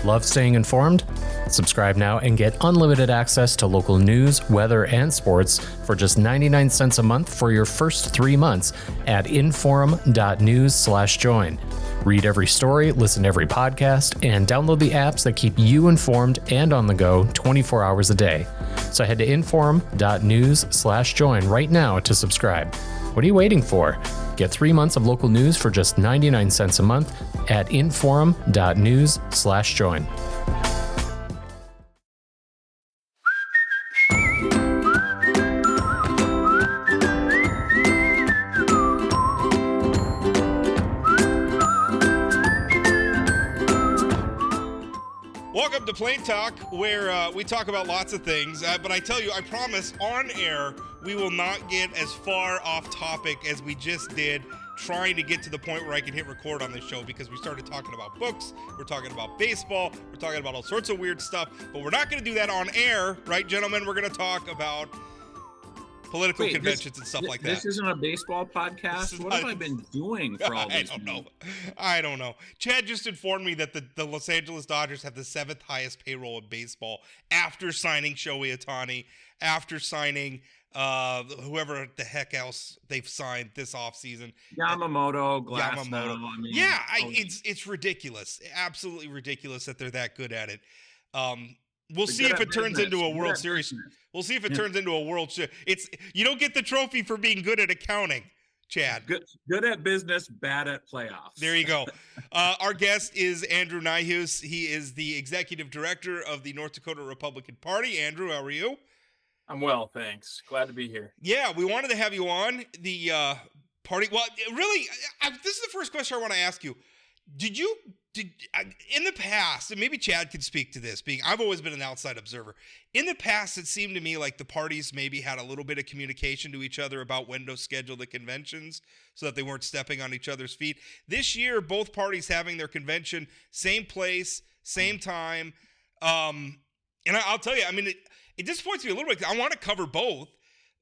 Love staying informed? Subscribe now and get unlimited access to local news, weather, and sports for just 99 cents a month for your first 3 months at inforum.news/join. Read every story, listen to every podcast, and download the apps that keep you informed and on the go 24 hours a day. So head to inforum.news/join right now to subscribe. What are you waiting for? Get 3 months of local news for just 99 cents a month at inforum.news/join. Welcome to Plain Talk, where we talk about lots of things, but I tell you, I promise, on air, we will not get as far off topic as we just did trying to get to the point where I can hit record on this show, because we started talking about books, we're talking about baseball, we're talking about all sorts of weird stuff, but we're not going to do that on air, right, gentlemen? We're going to talk about political conventions and stuff like that. This isn't a baseball podcast? What have I been doing for all these months? I don't know. Chad just informed me that the Los Angeles Dodgers have the 7th highest payroll in baseball after signing Shohei Ohtani, after signing whoever the heck else they've signed this offseason. Yamamoto, Glasnow. It's ridiculous. Absolutely ridiculous that they're that good at it. We'll see if it turns into a World Series. We'll see if it turns into a World Series. You don't get the trophy for being good at accounting, Chad. Good at business, bad at playoffs. There you go. Our guest is Andrew Nyhus. He is the executive director of the North Dakota Republican Party. Andrew, how are you? I'm well, thanks. Glad to be here. Yeah, we wanted to have you on the party. Well, really, this is the first question I want to ask you. Did in the past, and maybe Chad could speak to this, I've always been an outside observer. In the past, it seemed to me like the parties maybe had a little bit of communication to each other about when to schedule the conventions so that they weren't stepping on each other's feet. This year, both parties having their convention, same place, same time. And I'll tell you, I mean, it disappoints me a little bit because I want to cover both.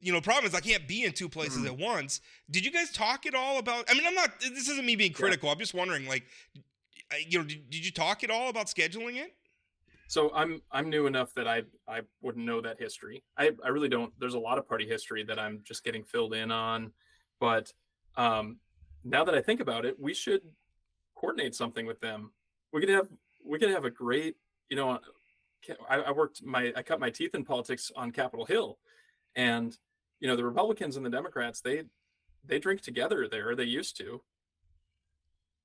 You know, problem is I can't be in two places at once. Did you guys talk at all about, I mean, this isn't me being critical. Yeah. I'm just wondering, like, did you talk at all about scheduling it? So I'm new enough that I wouldn't know that history. I really don't. There's a lot of party history that I'm just getting filled in on. But now that I think about it, we should coordinate something with them. We could have a great, I cut my teeth in politics on Capitol Hill, and the Republicans and the Democrats, they drink together there. They used to.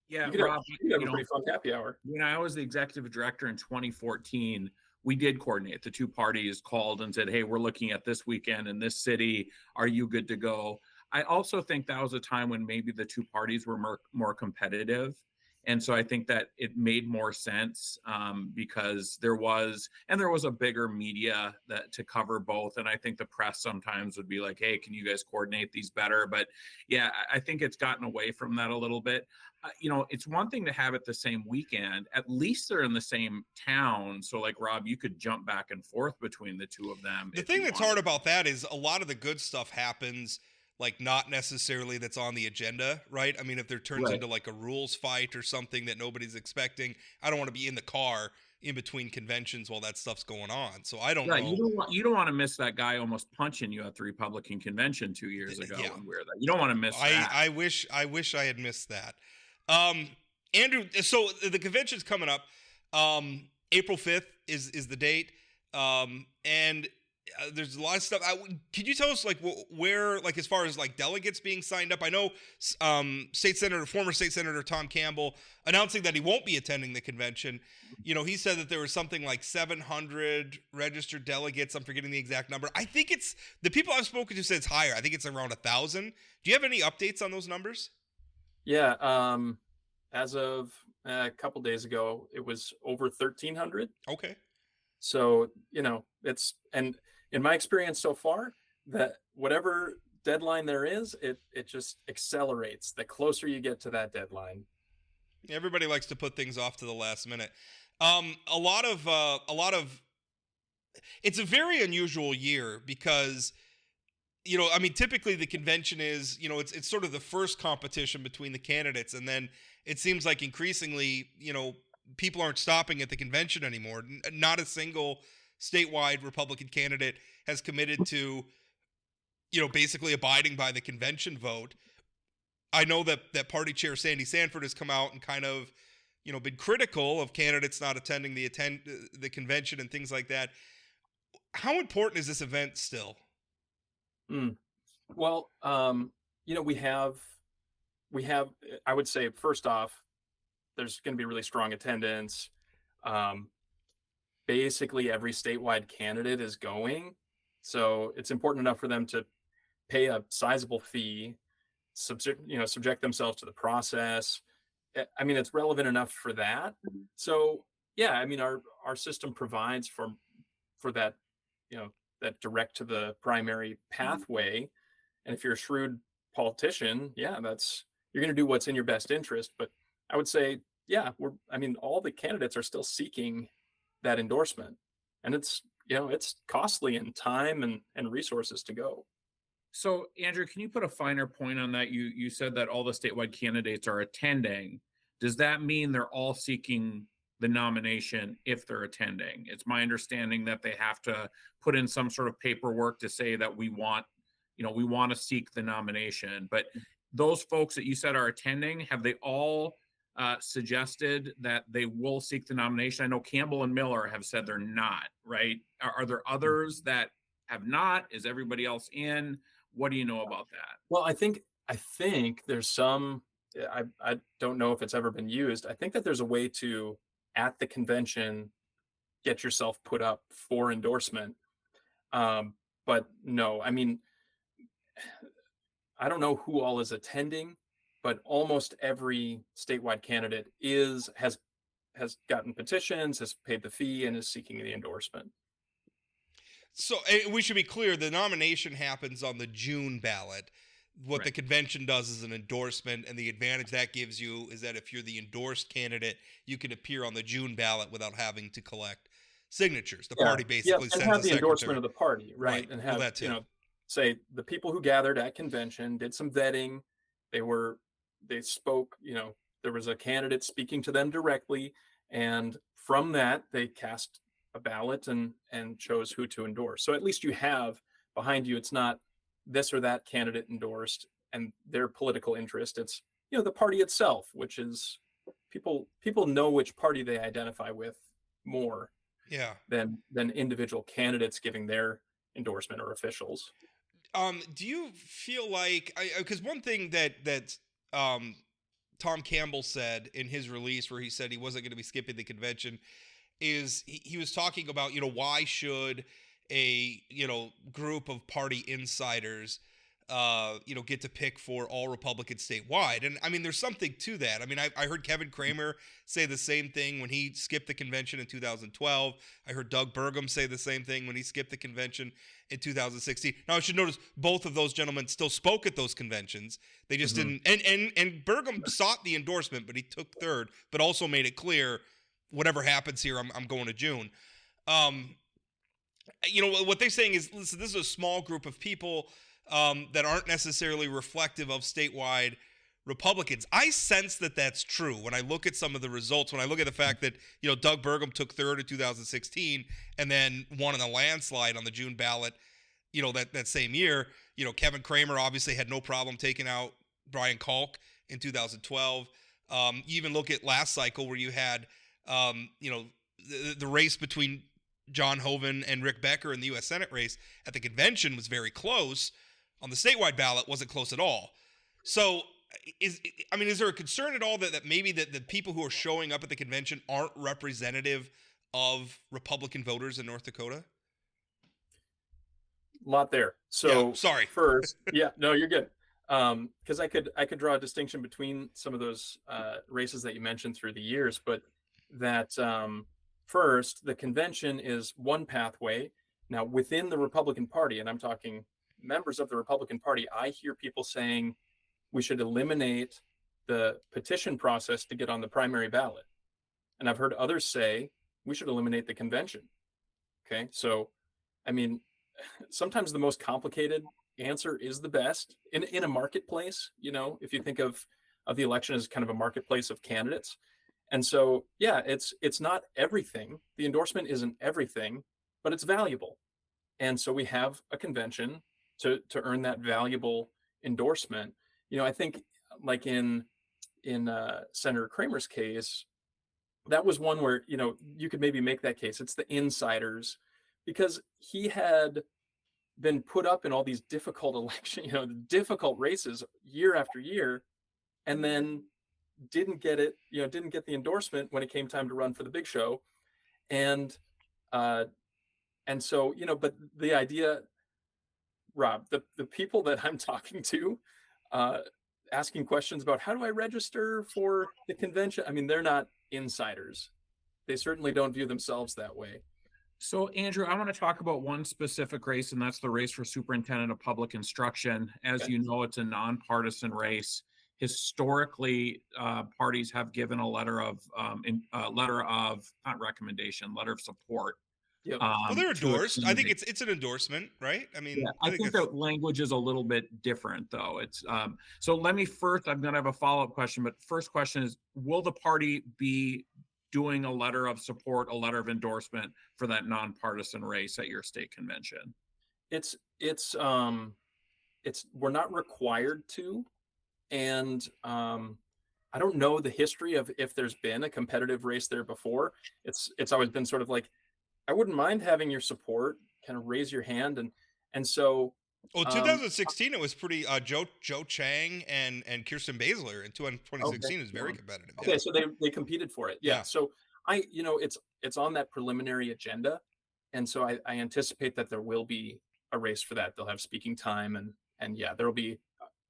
Yeah, Rob, you have a pretty fun happy hour. When I was the executive director in 2014, we did coordinate. The two parties called and said, hey, we're looking at this weekend in this city. Are you good to go? I also think that was a time when maybe the two parties were more competitive. And so I think that it made more sense because there was a bigger media to cover both. And I think the press sometimes would be like, hey, can you guys coordinate these better? But yeah, I think it's gotten away from that a little bit. It's one thing to have it the same weekend. At least they're in the same town. So like, Rob, you could jump back and forth between the two of them. The thing that's hard about that is a lot of the good stuff happens like not necessarily that's on the agenda, right? I mean, if there turns into like a rules fight or something that nobody's expecting, I don't want to be in the car in between conventions while that stuff's going on. So I don't know. You don't want to miss that guy almost punching you at the Republican convention 2 years ago when we were there. You don't want to miss that. I wish I had missed that. Andrew, so the convention's coming up. April 5th is the date. And there's a lot of stuff. Can you tell us like where, like as far as like delegates being signed up? I know former state senator Tom Campbell announcing that he won't be attending the convention. He said that there was something like 700 registered delegates. I'm forgetting the exact number. I think it's the people I've spoken to said it's higher. I think it's around 1,000. Do you have any updates on those numbers? Yeah. As of a couple days ago, it was over 1,300. Okay. So, it's, and in my experience so far, that whatever deadline there is, it just accelerates the closer you get to that deadline. Everybody likes to put things off to the last minute. A lot of it's a very unusual year because typically the convention is, it's sort of the first competition between the candidates, and then it seems like increasingly, people aren't stopping at the convention anymore. Not a single statewide Republican candidate has committed to, basically abiding by the convention vote. I know that party chair Sandy Sanford has come out and kind of, been critical of candidates not attending the convention and things like that. How important is this event still? Well, we have, I would say, first off, there's going to be really strong attendance. Basically every statewide candidate is going. So it's important enough for them to pay a sizable fee, subject themselves to the process. I mean, it's relevant enough for that. So yeah, I mean, our system provides for that, that direct to the primary pathway. And if you're a shrewd politician, yeah, you're going to do what's in your best interest. But I would say, yeah, all the candidates are still seeking that endorsement, and it's costly in time and resources to go. So, Andrew, can you put a finer point on that? You said that all the statewide candidates are attending. Does that mean they're all seeking the nomination if they're attending? It's my understanding that they have to put in some sort of paperwork to say that we want to seek the nomination. But those folks that you said are attending, have they all suggested that they will seek the nomination? I know Campbell and Miller have said they're not, right? Are there others that have not? Is everybody else in? What do you know about that? Well, I think there's some, I don't know if it's ever been used. I think that there's a way to, at the convention, get yourself put up for endorsement. But no, I mean, I don't know who all is attending, but almost every statewide candidate has gotten petitions, has paid the fee, and is seeking the endorsement. So we should be clear, the nomination happens on the June ballot. What the convention does is an endorsement, and the advantage that gives you is that if you're the endorsed candidate, you can appear on the June ballot without having to collect signatures. The party basically sends have the endorsement of the party, right? And have, that too. Say the people who gathered at convention did some vetting. They spoke, there was a candidate speaking to them directly. And from that, they cast a ballot and chose who to endorse. So at least you have behind you, it's not this or that candidate endorsed and their political interest. It's, the party itself, which is people know which party they identify with more than individual candidates giving their endorsement or officials. Do you feel like, because one thing that Tom Campbell said in his release, where he said he wasn't going to be skipping the convention, is he was talking about, why should a, group of party insiders, get to pick for all Republicans statewide. And I mean, there's something to that. I mean, I heard Kevin Kramer say the same thing when he skipped the convention in 2012. I heard Doug Burgum say the same thing when he skipped the convention in 2016. Now, I should notice both of those gentlemen still spoke at those conventions. They just didn't. And Burgum sought the endorsement, but he took third, but also made it clear, whatever happens here, I'm going to June. What they're saying is, listen, this is a small group of people that aren't necessarily reflective of statewide Republicans. I sense that that's true when I look at some of the results, when I look at the fact that, Doug Burgum took third in 2016 and then won in a landslide on the June ballot, that same year. Kevin Kramer obviously had no problem taking out Brian Kalk in 2012. You even look at last cycle where you had, the race between John Hoeven and Rick Becker in the U.S. Senate race at the convention was very close. On the statewide ballot, wasn't close at all. So, is there a concern at all that maybe the people who are showing up at the convention aren't representative of Republican voters in North Dakota? A lot there. So, sorry. First, no, you're good. Because I could draw a distinction between some of those races that you mentioned through the years, but that first, the convention is one pathway. Now, within the Republican Party, and I'm talking members of the Republican Party, I hear people saying we should eliminate the petition process to get on the primary ballot. And I've heard others say we should eliminate the convention. Okay, so, I mean, sometimes the most complicated answer is the best in a marketplace. If you think of the election as kind of a marketplace of candidates, And so, yeah, it's not everything. The endorsement isn't everything, but it's valuable. And so we have a convention to earn that valuable endorsement. I think like in Senator Kramer's case, that was one where you could maybe make that case. It's the insiders, because he had been put up in all these difficult difficult races year after year, and then didn't get the endorsement when it came time to run for the big show. And so, but the idea, Rob, the people that I'm talking to, asking questions about how do I register for the convention, I mean, they're not insiders. They certainly don't view themselves that way. So, Andrew, I want to talk about one specific race, and that's the race for superintendent of public instruction. As you know, it's a nonpartisan race. Historically, parties have given a letter of not recommendation, letter of support. Yep. Well, they're endorsed. I think it's an endorsement, right? I mean, yeah, I think the language is a little bit different, though. It's so let me first. I'm going to have a follow-up question, but first question is: will the party be doing a letter of support, a letter of endorsement for that nonpartisan race at your state convention? It's we're not required to, and I don't know the history of if there's been a competitive race there before. It's always been sort of like, I wouldn't mind having your support, kind of raise your hand. And so. Well, 2016, it was pretty, Joe Chang and Kirsten Baszler in 2016 is very competitive. Okay. Yeah. So they competed for it. Yeah. So it's on that preliminary agenda. And so I anticipate that there will be a race for that. They'll have speaking time, and yeah, there'll be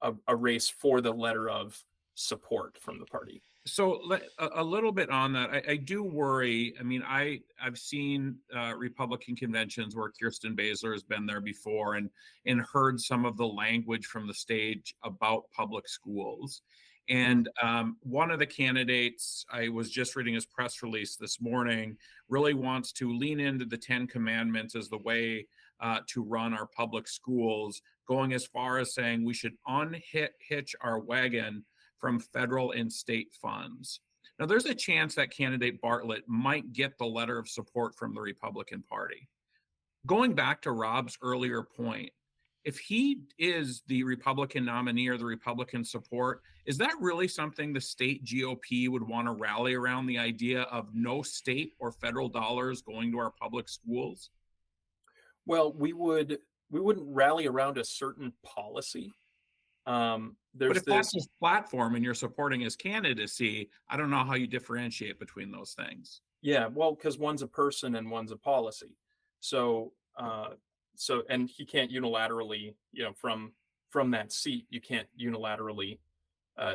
a race for the letter of support from the party. So a little bit on that, I do worry. I mean, I've seen Republican conventions where Kirsten Baszler has been there before and heard some of the language from the stage about public schools. And one of the candidates, I was just reading his press release this morning, really wants to lean into the 10 Commandments as the way to run our public schools, going as far as saying we should unhitch our wagon from federal and state funds. Now, there's a chance that candidate Bartlett might get the letter of support from the Republican Party. Going back to Rob's earlier point, if he is the Republican nominee or the Republican support, is that really something the state GOP would want to rally around, the idea of no state or federal dollars going to our public schools? Well, we wouldn't rally around a certain policy. But if that's his platform and you're supporting his candidacy, I don't know how you differentiate between those things. Yeah, well, because one's a person and one's a policy. So and he can't unilaterally, from that seat, you can't unilaterally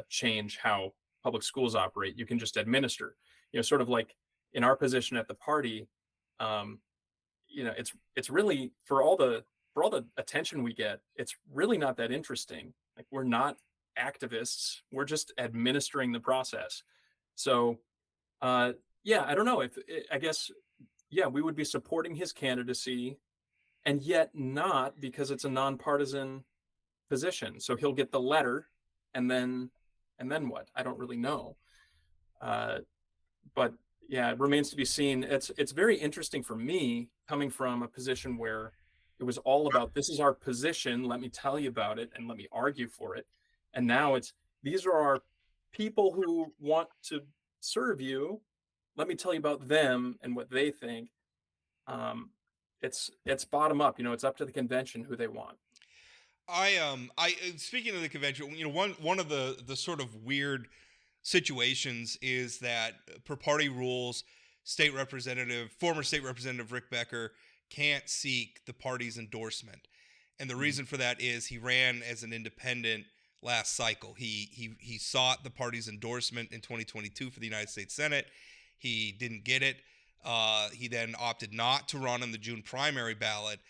change how public schools operate. You can just administer. Sort of like in our position at the party, it's really for all the attention we get, it's really not that interesting. Like, we're not activists, we're just administering the process. So I don't know if I guess we would be supporting his candidacy, and yet not, because it's a nonpartisan position. So he'll get the letter, and then what? I don't really know. But yeah, it remains to be seen. It's very interesting for me, coming from a position where it was all about, this is our position, let me tell you about it, and let me argue for it. And now these are our people who want to serve you. Let me tell you about them and what they think. It's bottom up. It's up to the convention who they want. I speaking of the convention, one of the sort of weird situations is that per party rules, former state representative Rick Becker can't seek the party's endorsement. And the reason for that is he ran as an independent last cycle. He sought the party's endorsement in 2022 for the United States Senate. He didn't get it. He then opted not to run on the June primary ballot,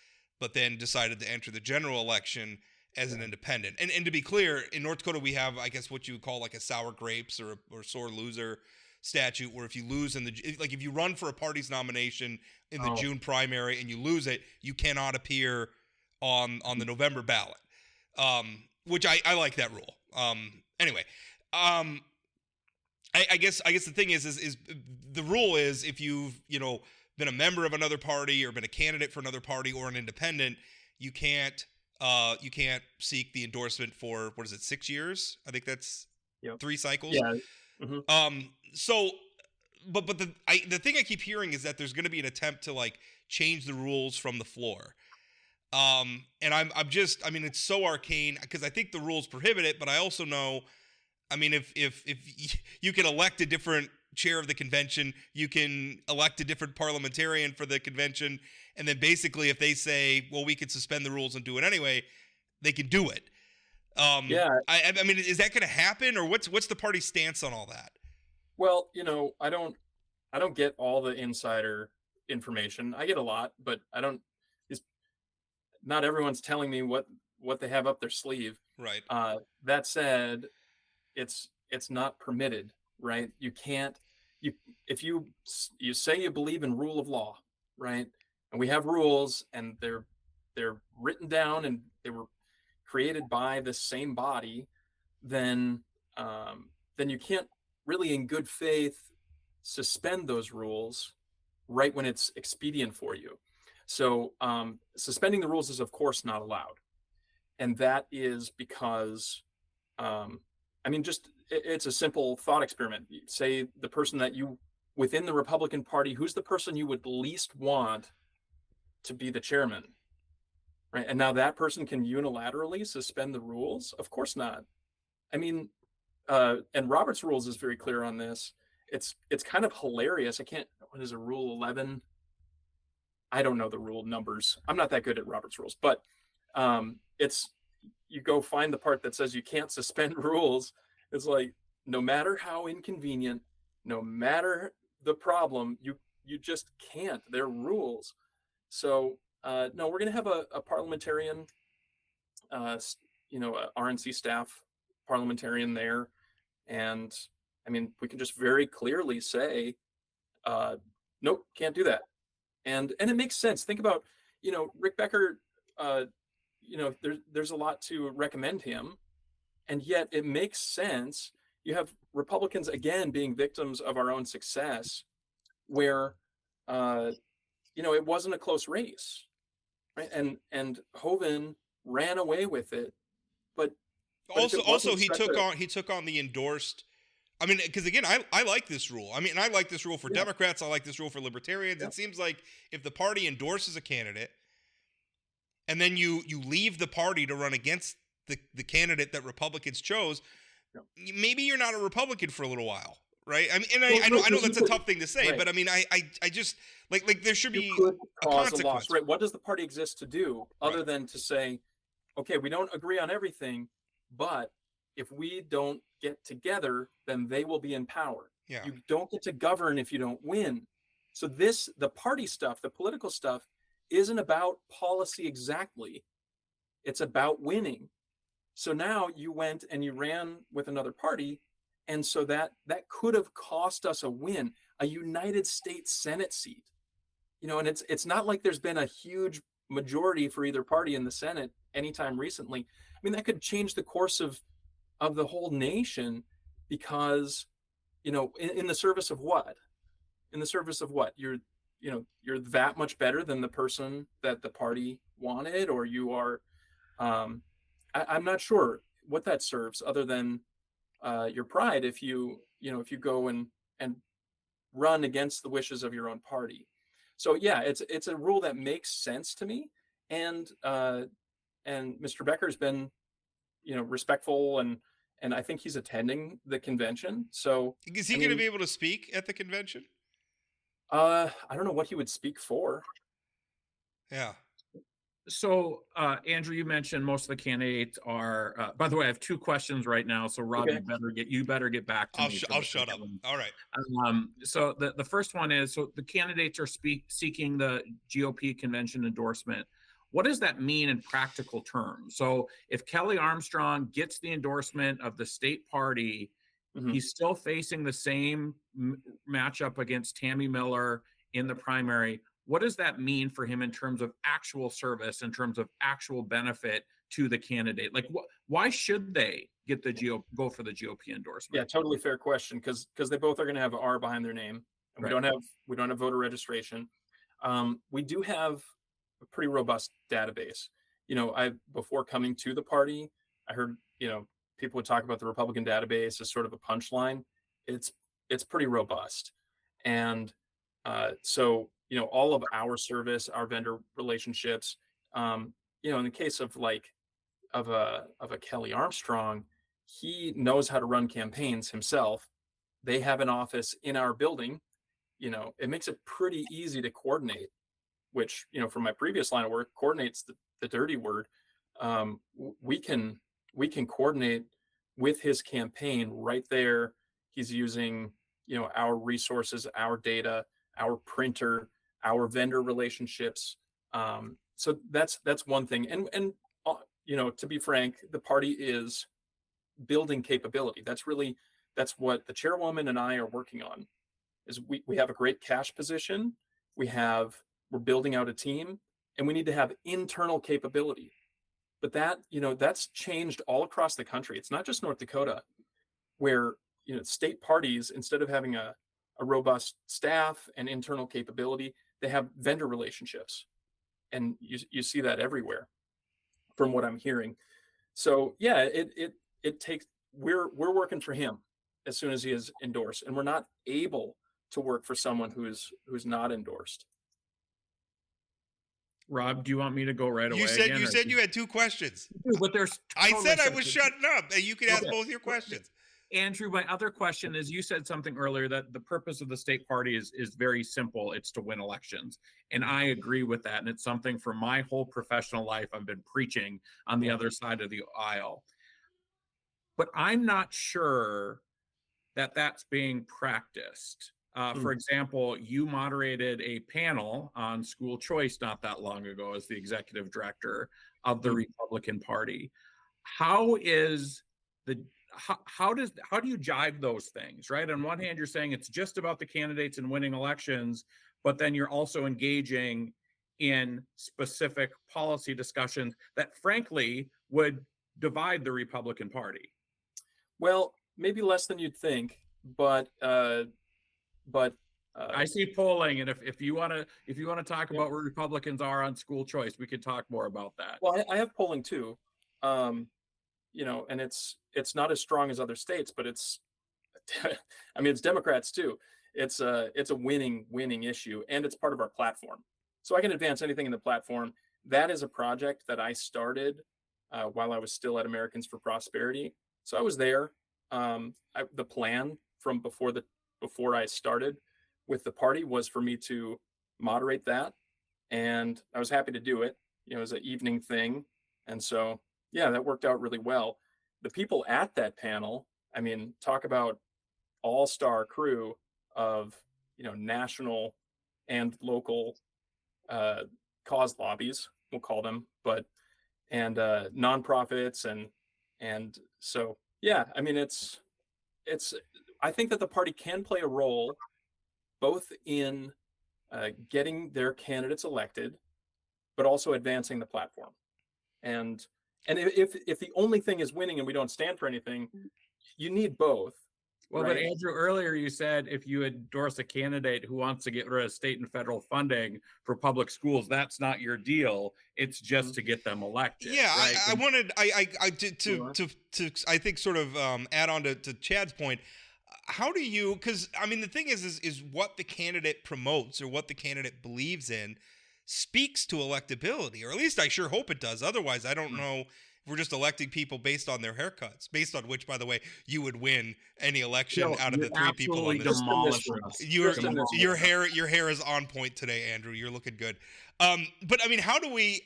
but then decided to enter the general election as an independent. And to be clear, in North Dakota, we have, I guess, what you would call like a sour grapes or sore loser statute, where if you lose if you run for a party's nomination in the June primary and you lose it, you cannot appear on the November ballot, which I like that rule. Anyway, I guess the thing is the rule is if you've been a member of another party or been a candidate for another party or an independent, you can't seek the endorsement for, what is it, 6 years? I think that's 3 cycles. Yeah. Mm-hmm. So, but the thing I keep hearing is that there's going to be an attempt to like change the rules from the floor. And I'm just, I mean, it's so arcane because I think the rules prohibit it, but I also know, I mean, if you can elect a different chair of the convention, you can elect a different parliamentarian for the convention, and then basically if they say, well, we could suspend the rules and do it anyway, they can do it. Yeah. I mean, is that going to happen, or what's the party's stance on all that? Well, I don't get all the insider information. I get a lot, but I don't. Not everyone's telling me what they have up their sleeve. Right. That said, it's not permitted, right? You can't. If you say you believe in rule of law, right? And we have rules, and they're written down, and they were created by the same body, then you can't really, in good faith, suspend those rules right when it's expedient for you. So suspending the rules is, of course, not allowed. And that is because, it's a simple thought experiment. Say the person that within the Republican Party, who's the person you would least want to be the chairman, right? And now that person can unilaterally suspend the rules? Of course not. I mean, and Robert's rules is very clear on this. It's kind of hilarious. What is a Rule 11? I don't know the rule numbers. I'm not that good at Robert's rules, but you go find the part that says you can't suspend rules. It's like, no matter how inconvenient, no matter the problem, you just can't. They're rules. So no, we're going to have a parliamentarian, a RNC staff parliamentarian there. And I mean, we can just very clearly say, nope, can't do that. And it makes sense. Think about, Rick Becker, there's a lot to recommend him. And yet it makes sense. You have Republicans, again, being victims of our own success, where, it wasn't a close race. Right? And Hoeven ran away with it. But also he took on the endorsed. I mean, because again, I like this rule. I mean, I like this rule for Democrats. I like this rule for Libertarians. Yeah. It seems like if the party endorses a candidate, and then you leave the party to run against the candidate that Republicans chose, maybe you're not a Republican for a little while, right? I mean, and I know that's a tough thing to say, right. But I mean, I just like there should be a consequence, loss, right? What does the party exist to do other than to say, okay, we don't agree on everything, but if we don't get together, then they will be in power. Yeah. You don't get to govern if you don't win. So the party stuff, the political stuff, isn't about policy exactly. It's about winning. So now you went and you ran with another party, and so that could have cost us a win, a United States Senate seat. And it's not like there's been a huge majority for either party in the Senate anytime recently. I mean, that could change the course of the whole nation, because, in the service of what? In the service of what? You're that much better than the person that the party wanted, or you are, I'm not sure what that serves other than your pride if you go and run against the wishes of your own party. So yeah, it's a rule that makes sense to me. And Mr. Becker's been, respectful, and I think he's attending the convention. So is he going to be able to speak at the convention? I don't know what he would speak for. Yeah. So, Andrew, you mentioned most of the candidates are. By the way, I have 2 questions right now. So, Rob, okay. you better get back to me. I'll shut up. All right. So the first one is, so the candidates are seeking the GOP convention endorsement. What does that mean in practical terms? So if Kelly Armstrong gets the endorsement of the state party, mm-hmm. he's still facing the same matchup against Tammy Miller in the primary. What does that mean for him in terms of actual service, in terms of actual benefit to the candidate? Like, why should they go for the GOP endorsement? Yeah, totally fair question, because they both are going to have R behind their name, and Right. we don't have voter registration. We do have a pretty robust database. Before coming to the party, I heard people would talk about the Republican database as sort of a punchline. It's pretty robust, and so all of our service, our vendor relationships, in the case of a Kelly Armstrong, he knows how to run campaigns himself. They have an office in our building. It makes it pretty easy to coordinate, which, from my previous line of work, coordinates the dirty word. We can coordinate with his campaign right there. He's using, our resources, our data, our printer, our vendor relationships. So that's one thing. And to be frank, the party is building capability. That's what the chairwoman and I are working on. Is we have a great cash position. We're building out a team, and we need to have internal capability. But that's changed all across the country. It's not just North Dakota, where state parties, instead of having a robust staff and internal capability, they have vendor relationships, and you see that everywhere, from what I'm hearing. So yeah, it takes. We're working for him as soon as he is endorsed, and we're not able to work for someone who's not endorsed. Rob, do you want me to go right away? You said you had two questions. But there's. I said I was shutting up, and you could ask both your questions. Andrew, my other question is, you said something earlier that the purpose of the state party is very simple. It's to win elections. And I agree with that. And it's something for my whole professional life I've been preaching on the other side of the aisle. But I'm not sure that that's being practiced. For example, you moderated a panel on school choice not that long ago as the executive director of the Republican Party. How do you jive those things, right? On one hand, you're saying it's just about the candidates and winning elections, but then you're also engaging in specific policy discussions that frankly would divide the Republican Party. Well, maybe less than you'd think, but I see polling, and if you want to talk about where Republicans are on school choice, we could talk more about that. Well, I have polling too, and it's not as strong as other states, but it's Democrats too. It's a winning issue, and it's part of our platform. So I can advance anything in the platform. That is a project that I started while I was still at Americans for Prosperity. So I was there. The plan from before I started with the party was for me to moderate that, and I was happy to do it. It was an evening thing, and so yeah, that worked out really well. The people at that panel, talk about all-star crew of national and local cause lobbies, we'll call them, and nonprofits, and so yeah, it's I think that the party can play a role both in getting their candidates elected, but also advancing the platform. And if the only thing is winning and we don't stand for anything, you need both. Well, right? But Andrew, earlier you said if you endorse a candidate who wants to get rid of state and federal funding for public schools, that's not your deal. It's just to get them elected. Yeah, right? I wanted to I think sort of add on to Chad's point. How do you? Because the thing is what the candidate promotes or what the candidate believes in speaks to electability, or at least I sure hope it does. Otherwise, I don't know if we're just electing people based on their haircuts, based on which, by the way, you would win any election out of the three people on this. Your hair is on point today, Andrew. You're looking good. But how do we?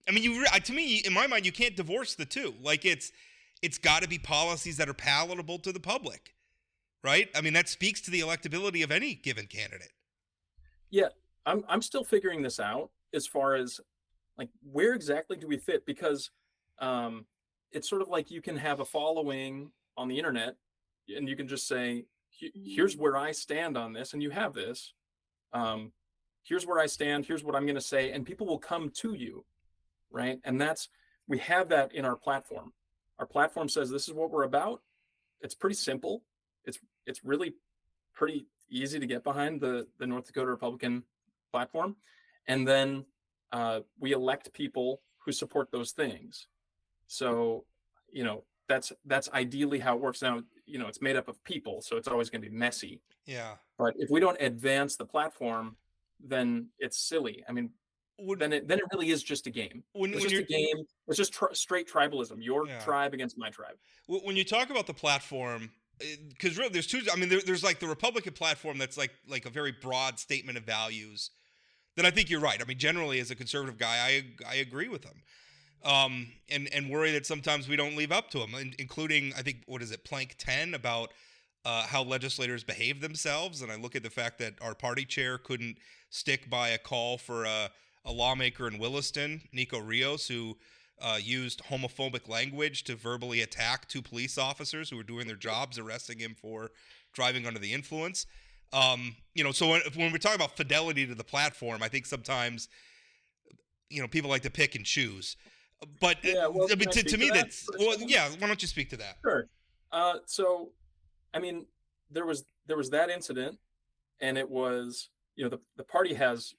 To me, in my mind, you can't divorce the two. Like it's got to be policies that are palatable to the public, right? That speaks to the electability of any given candidate. Yeah. I'm still figuring this out as far as where exactly do we fit, because it's sort of like you can have a following on the internet and you can just say, here's where I stand on this, and you have this. Here's where I stand, here's what I'm going to say, and people will come to you, right? And we have that in our platform. Our platform says this is what we're about. It's pretty simple. It's really pretty easy to get behind the North Dakota Republican platform. And then we elect people who support those things. So, that's ideally how it works. Now, it's made up of people, so it's always going to be messy. Yeah. But if we don't advance the platform, then it's silly. I mean, then it really is just a game. It's just a game. It's just straight tribalism. Your tribe against my tribe. When you talk about the platform, because really there's two. I mean, there's like the Republican platform that's like a very broad statement of values. That I think you're right. I mean, generally as a conservative guy, I agree with them. And worry that sometimes we don't live up to them, including, I think, what is it, Plank 10 about how legislators behave themselves. And I look at the fact that our party chair couldn't stick by a call for a lawmaker in Williston, Nico Rios, who used homophobic language to verbally attack two police officers who were doing their jobs, arresting him for driving under the influence. So when we're talking about fidelity to the platform, I think sometimes, people like to pick and choose. But to me, that's why don't you speak to that? Sure. So, I mean, there was that incident, and it was, the party has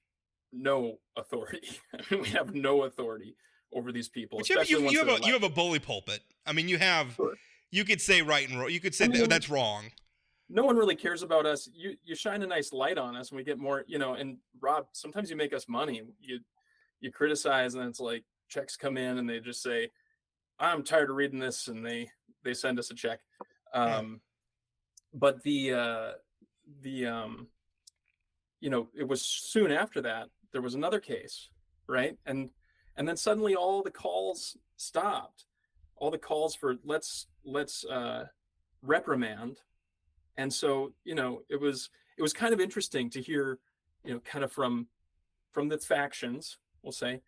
no authority. I mean, we have no authority over these people. But you have a bully pulpit. I mean, you could say right and wrong. You could say that's wrong. No one really cares about us. You shine a nice light on us, and we get more. And Rob, sometimes you make us money. You criticize, and it's like checks come in, and they just say, "I'm tired of reading this," and they send us a check. But it was soon after that there was another case, right? And then suddenly all the calls stopped, all the calls for let's reprimand. And so, it was kind of interesting to hear, kind of from the factions, we'll say,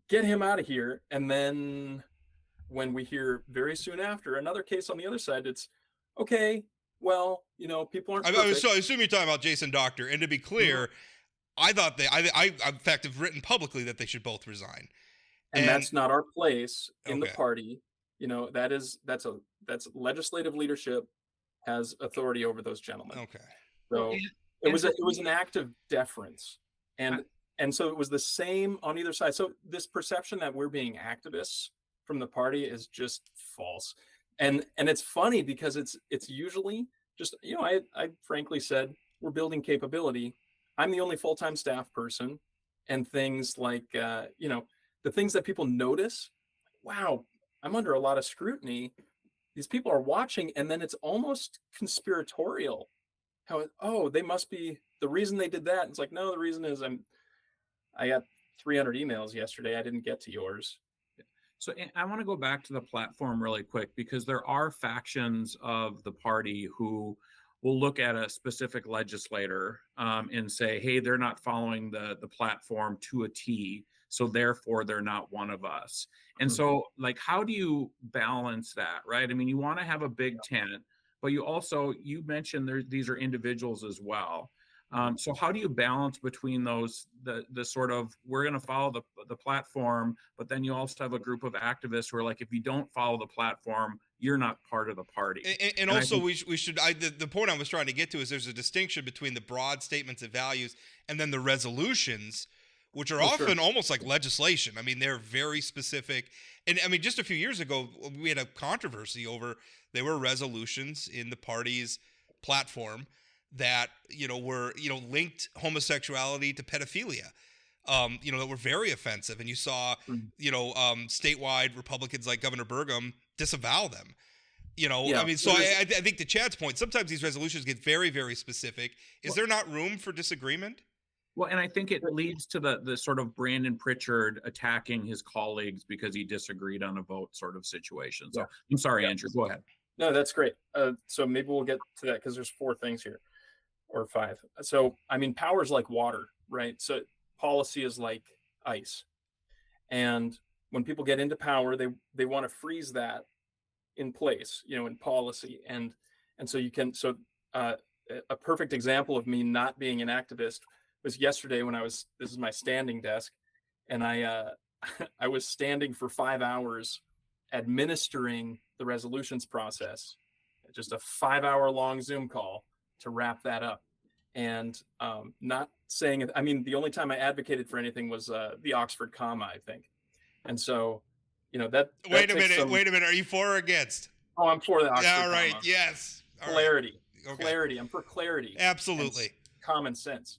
get him out of here. And then when we hear very soon after another case on the other side, it's okay. Well, people aren't perfect. So I assume you're talking about Jason Doctor. And to be clear, I thought I in fact have written publicly that they should both resign. And that's not our place in the party. That's legislative leadership has authority over those gentlemen. Okay. So it was an act of deference. And so it was the same on either side. So this perception that we're being activists from the party is just false. And it's funny because it's usually just, I frankly said, we're building capability. I'm the only full-time staff person, and things like, the things that people notice, wow, I'm under a lot of scrutiny. These people are watching, and then it's almost conspiratorial. They must be the reason they did that. It's like, no, the reason is I got 300 emails yesterday. I didn't get to yours. So I want to go back to the platform really quick, because there are factions of the party who will look at a specific legislator and say, hey, they're not following the platform to a T, so therefore they're not one of us. And so, how do you balance that, right? I mean, you want to have a big tent, but you mentioned these are individuals as well. So how do you balance between those, the sort of, we're going to follow the platform, but then you also have a group of activists who are like, if you don't follow the platform, you're not part of the party. And also we should, the point I was trying to get to is there's a distinction between the broad statements of values and then the resolutions, which are often almost like legislation. I mean, they're very specific. And I mean, just a few years ago, we had a controversy over, there were resolutions in the party's platform that, were, linked homosexuality to pedophilia, that were very offensive. And you saw, statewide Republicans like Governor Burgum disavow them. I mean, so I think to Chad's point, sometimes these resolutions get very, very specific. Is there not room for disagreement? Well, and I think it leads to the sort of Brandon Pritchard attacking his colleagues because he disagreed on a vote sort of situation. So I'm sorry, Andrew, go ahead. No, that's great. So maybe we'll get to that because there's 4 things here, or 5. So, I mean, power is like water, right? So policy is like ice. And when people get into power, they want to freeze that in place, in policy. And so a perfect example of me not being an activist was yesterday when this is my standing desk, and I was standing for 5 hours administering the resolutions process, just a 5-hour-long Zoom call to wrap that up. And not saying it, I mean, the only time I advocated for anything was the Oxford comma, I think. And so, that Wait a minute. Are you for or against? Oh, I'm for the Oxford comma. All right. Yes. All clarity. Right. Okay. Clarity. I'm for clarity. Absolutely. Common sense.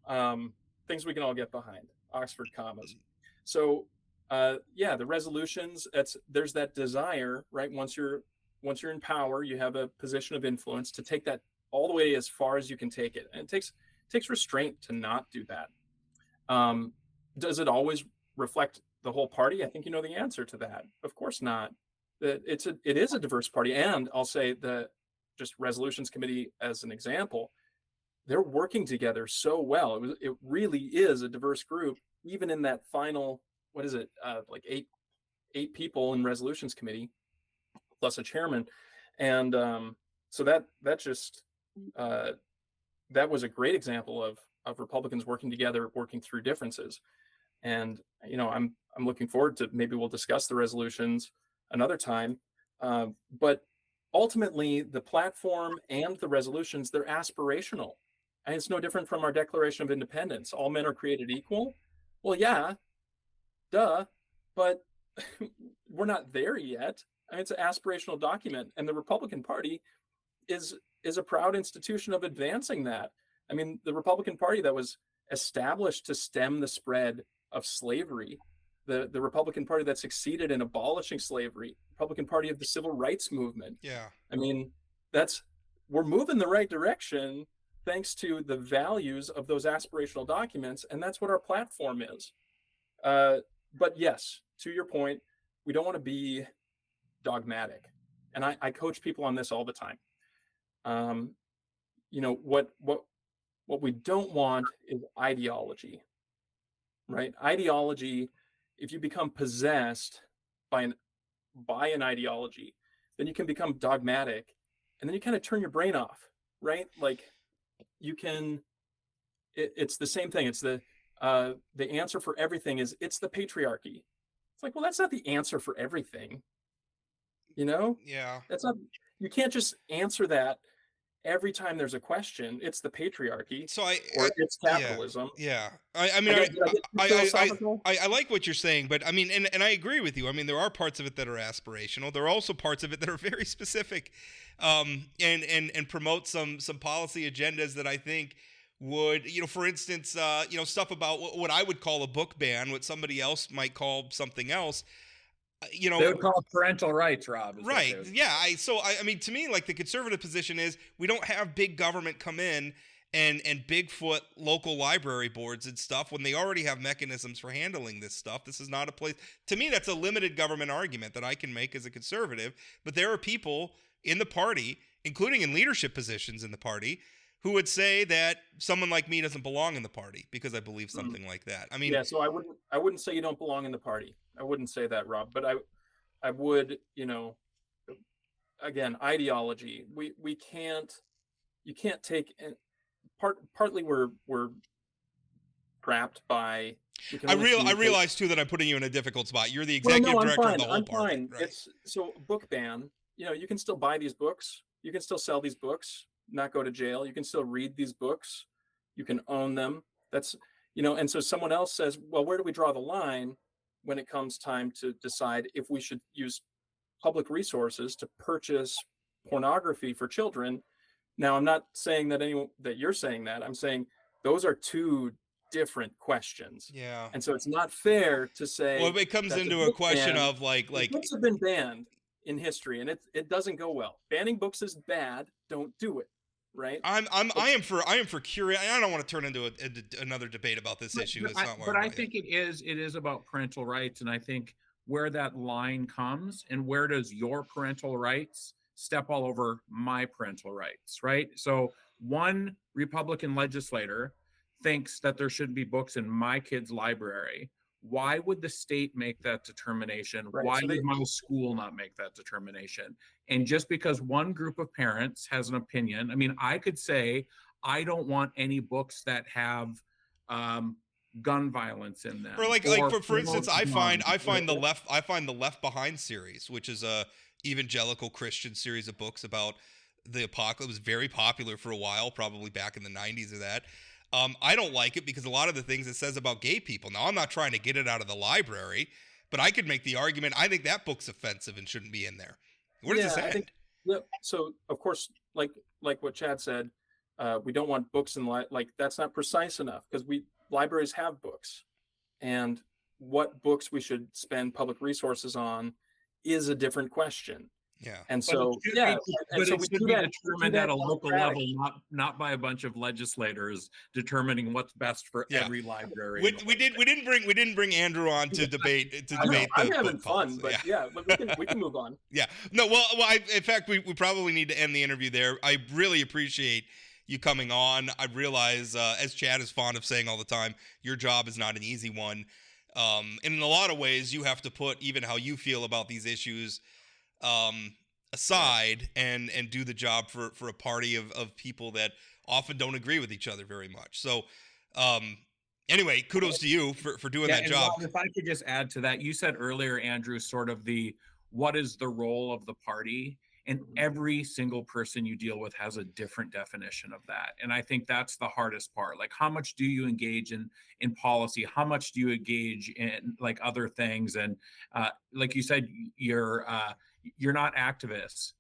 Things we can all get behind. Oxford commas. So, the resolutions. There's that desire, right? Once you're in power, you have a position of influence to take that all the way as far as you can take it, and it takes restraint to not do that. Does it always reflect the whole party? I think you know the answer to that. Of course not. It is a diverse party, and I'll say the just resolutions committee as an example, they're working together so well. It really is a diverse group, even in that final, what is it, like eight people in resolutions committee, plus a chairman, and so that just that was a great example of Republicans working together, working through differences. And I'm looking forward to, maybe we'll discuss the resolutions another time, but ultimately the platform and the resolutions, they're aspirational, and it's no different from our Declaration of Independence. All men are created equal. Well, yeah, duh, but we're not there yet. I mean, it's an aspirational document, and the Republican Party is a proud institution of advancing that. I mean, the Republican Party that was established to stem the spread of slavery, the Republican Party that succeeded in abolishing slavery, Republican Party of the Civil Rights Movement. Yeah. I mean, we're moving the right direction thanks to the values of those aspirational documents, and that's what our platform is. But yes, to your point, we don't want to be dogmatic. And I coach people on this all the time. What we don't want is ideology, right? Ideology, if you become possessed by an ideology, then you can become dogmatic, and then you kind of turn your brain off, right? Like it's the same thing. It's the answer for everything is it's the patriarchy. It's like, well, that's not the answer for everything. Yeah. That's not, you can't just answer that every time there's a question. It's the patriarchy. Or it's capitalism. Yeah. I mean, I like what you're saying, but I mean, and I agree with you. I mean, there are parts of it that are aspirational. There are also parts of it that are very specific, and promote some policy agendas that I think would, for instance, stuff about what I would call a book ban, what somebody else might call something else. They would call it parental rights, Rob. Right. Yeah. I mean, to me, like, the conservative position is we don't have big government come in and Bigfoot local library boards and stuff when they already have mechanisms for handling this stuff. This is not a place. To me, that's a limited government argument that I can make as a conservative. But there are people in the party, including in leadership positions in the party, who would say that someone like me doesn't belong in the party because I believe something like that. I mean, yeah. So I wouldn't say you don't belong in the party. I wouldn't say that, Rob. But I would, again, ideology. You can't take. Partly we're trapped by. I realize too that I'm putting you in a difficult spot. You're the executive director of the whole party. I'm fine. Right. It's so book ban. You can still buy these books. You can still sell these books. Not go to jail. You can still read these books. You can own them. That's and so someone else says, well, where do we draw the line when it comes time to decide if we should use public resources to purchase pornography for children? Now, I'm not saying that you're saying that. I'm saying those are two different questions. Yeah. And so it's not fair to say. Well, it comes into a question of like books have been banned in history, and it doesn't go well. Banning books is bad. Don't do it. Right. I am for curious. I don't want to turn into another debate about this issue. It's not. But I think it is about parental rights, and I think where that line comes, and where does your parental rights step all over my parental rights, right? So one Republican legislator thinks that there shouldn't be books in my kid's library. Why would the state make that determination? Right. Why would my school not make that determination? And just because one group of parents has an opinion, I mean, I could say, I don't want any books that have gun violence in them. Or for instance, I find the Left Behind series, which is a evangelical Christian series of books about the apocalypse. It was very popular for a while, probably back in the 90s or that. I don't like it because a lot of the things it says about gay people. Now, I'm not trying to get it out of the library, but I could make the argument. I think that book's offensive and shouldn't be in there. Where does this end? So of course, like what Chad said, we don't want books in that's not precise enough, because libraries have books, and what books we should spend public resources on is a different question. Yeah. And so, it should be determined at a local level, not by a bunch of legislators determining what's best for every library. We didn't bring Andrew on to debate. I'm having fun, but we can move on. Yeah. No. Well. In fact, we probably need to end the interview there. I really appreciate you coming on. I realize, as Chad is fond of saying all the time, your job is not an easy one. And in a lot of ways, you have to put even how you feel about these issues aside and do the job for a party of people that often don't agree with each other very much. So anyway, kudos to you for doing that job. Rob, if I could just add to that, you said earlier, Andrew, sort of what is the role of the party? And every single person you deal with has a different definition of that. And I think that's the hardest part. Like, how much do you engage in policy? How much do you engage in other things? And like you said, you're not activists,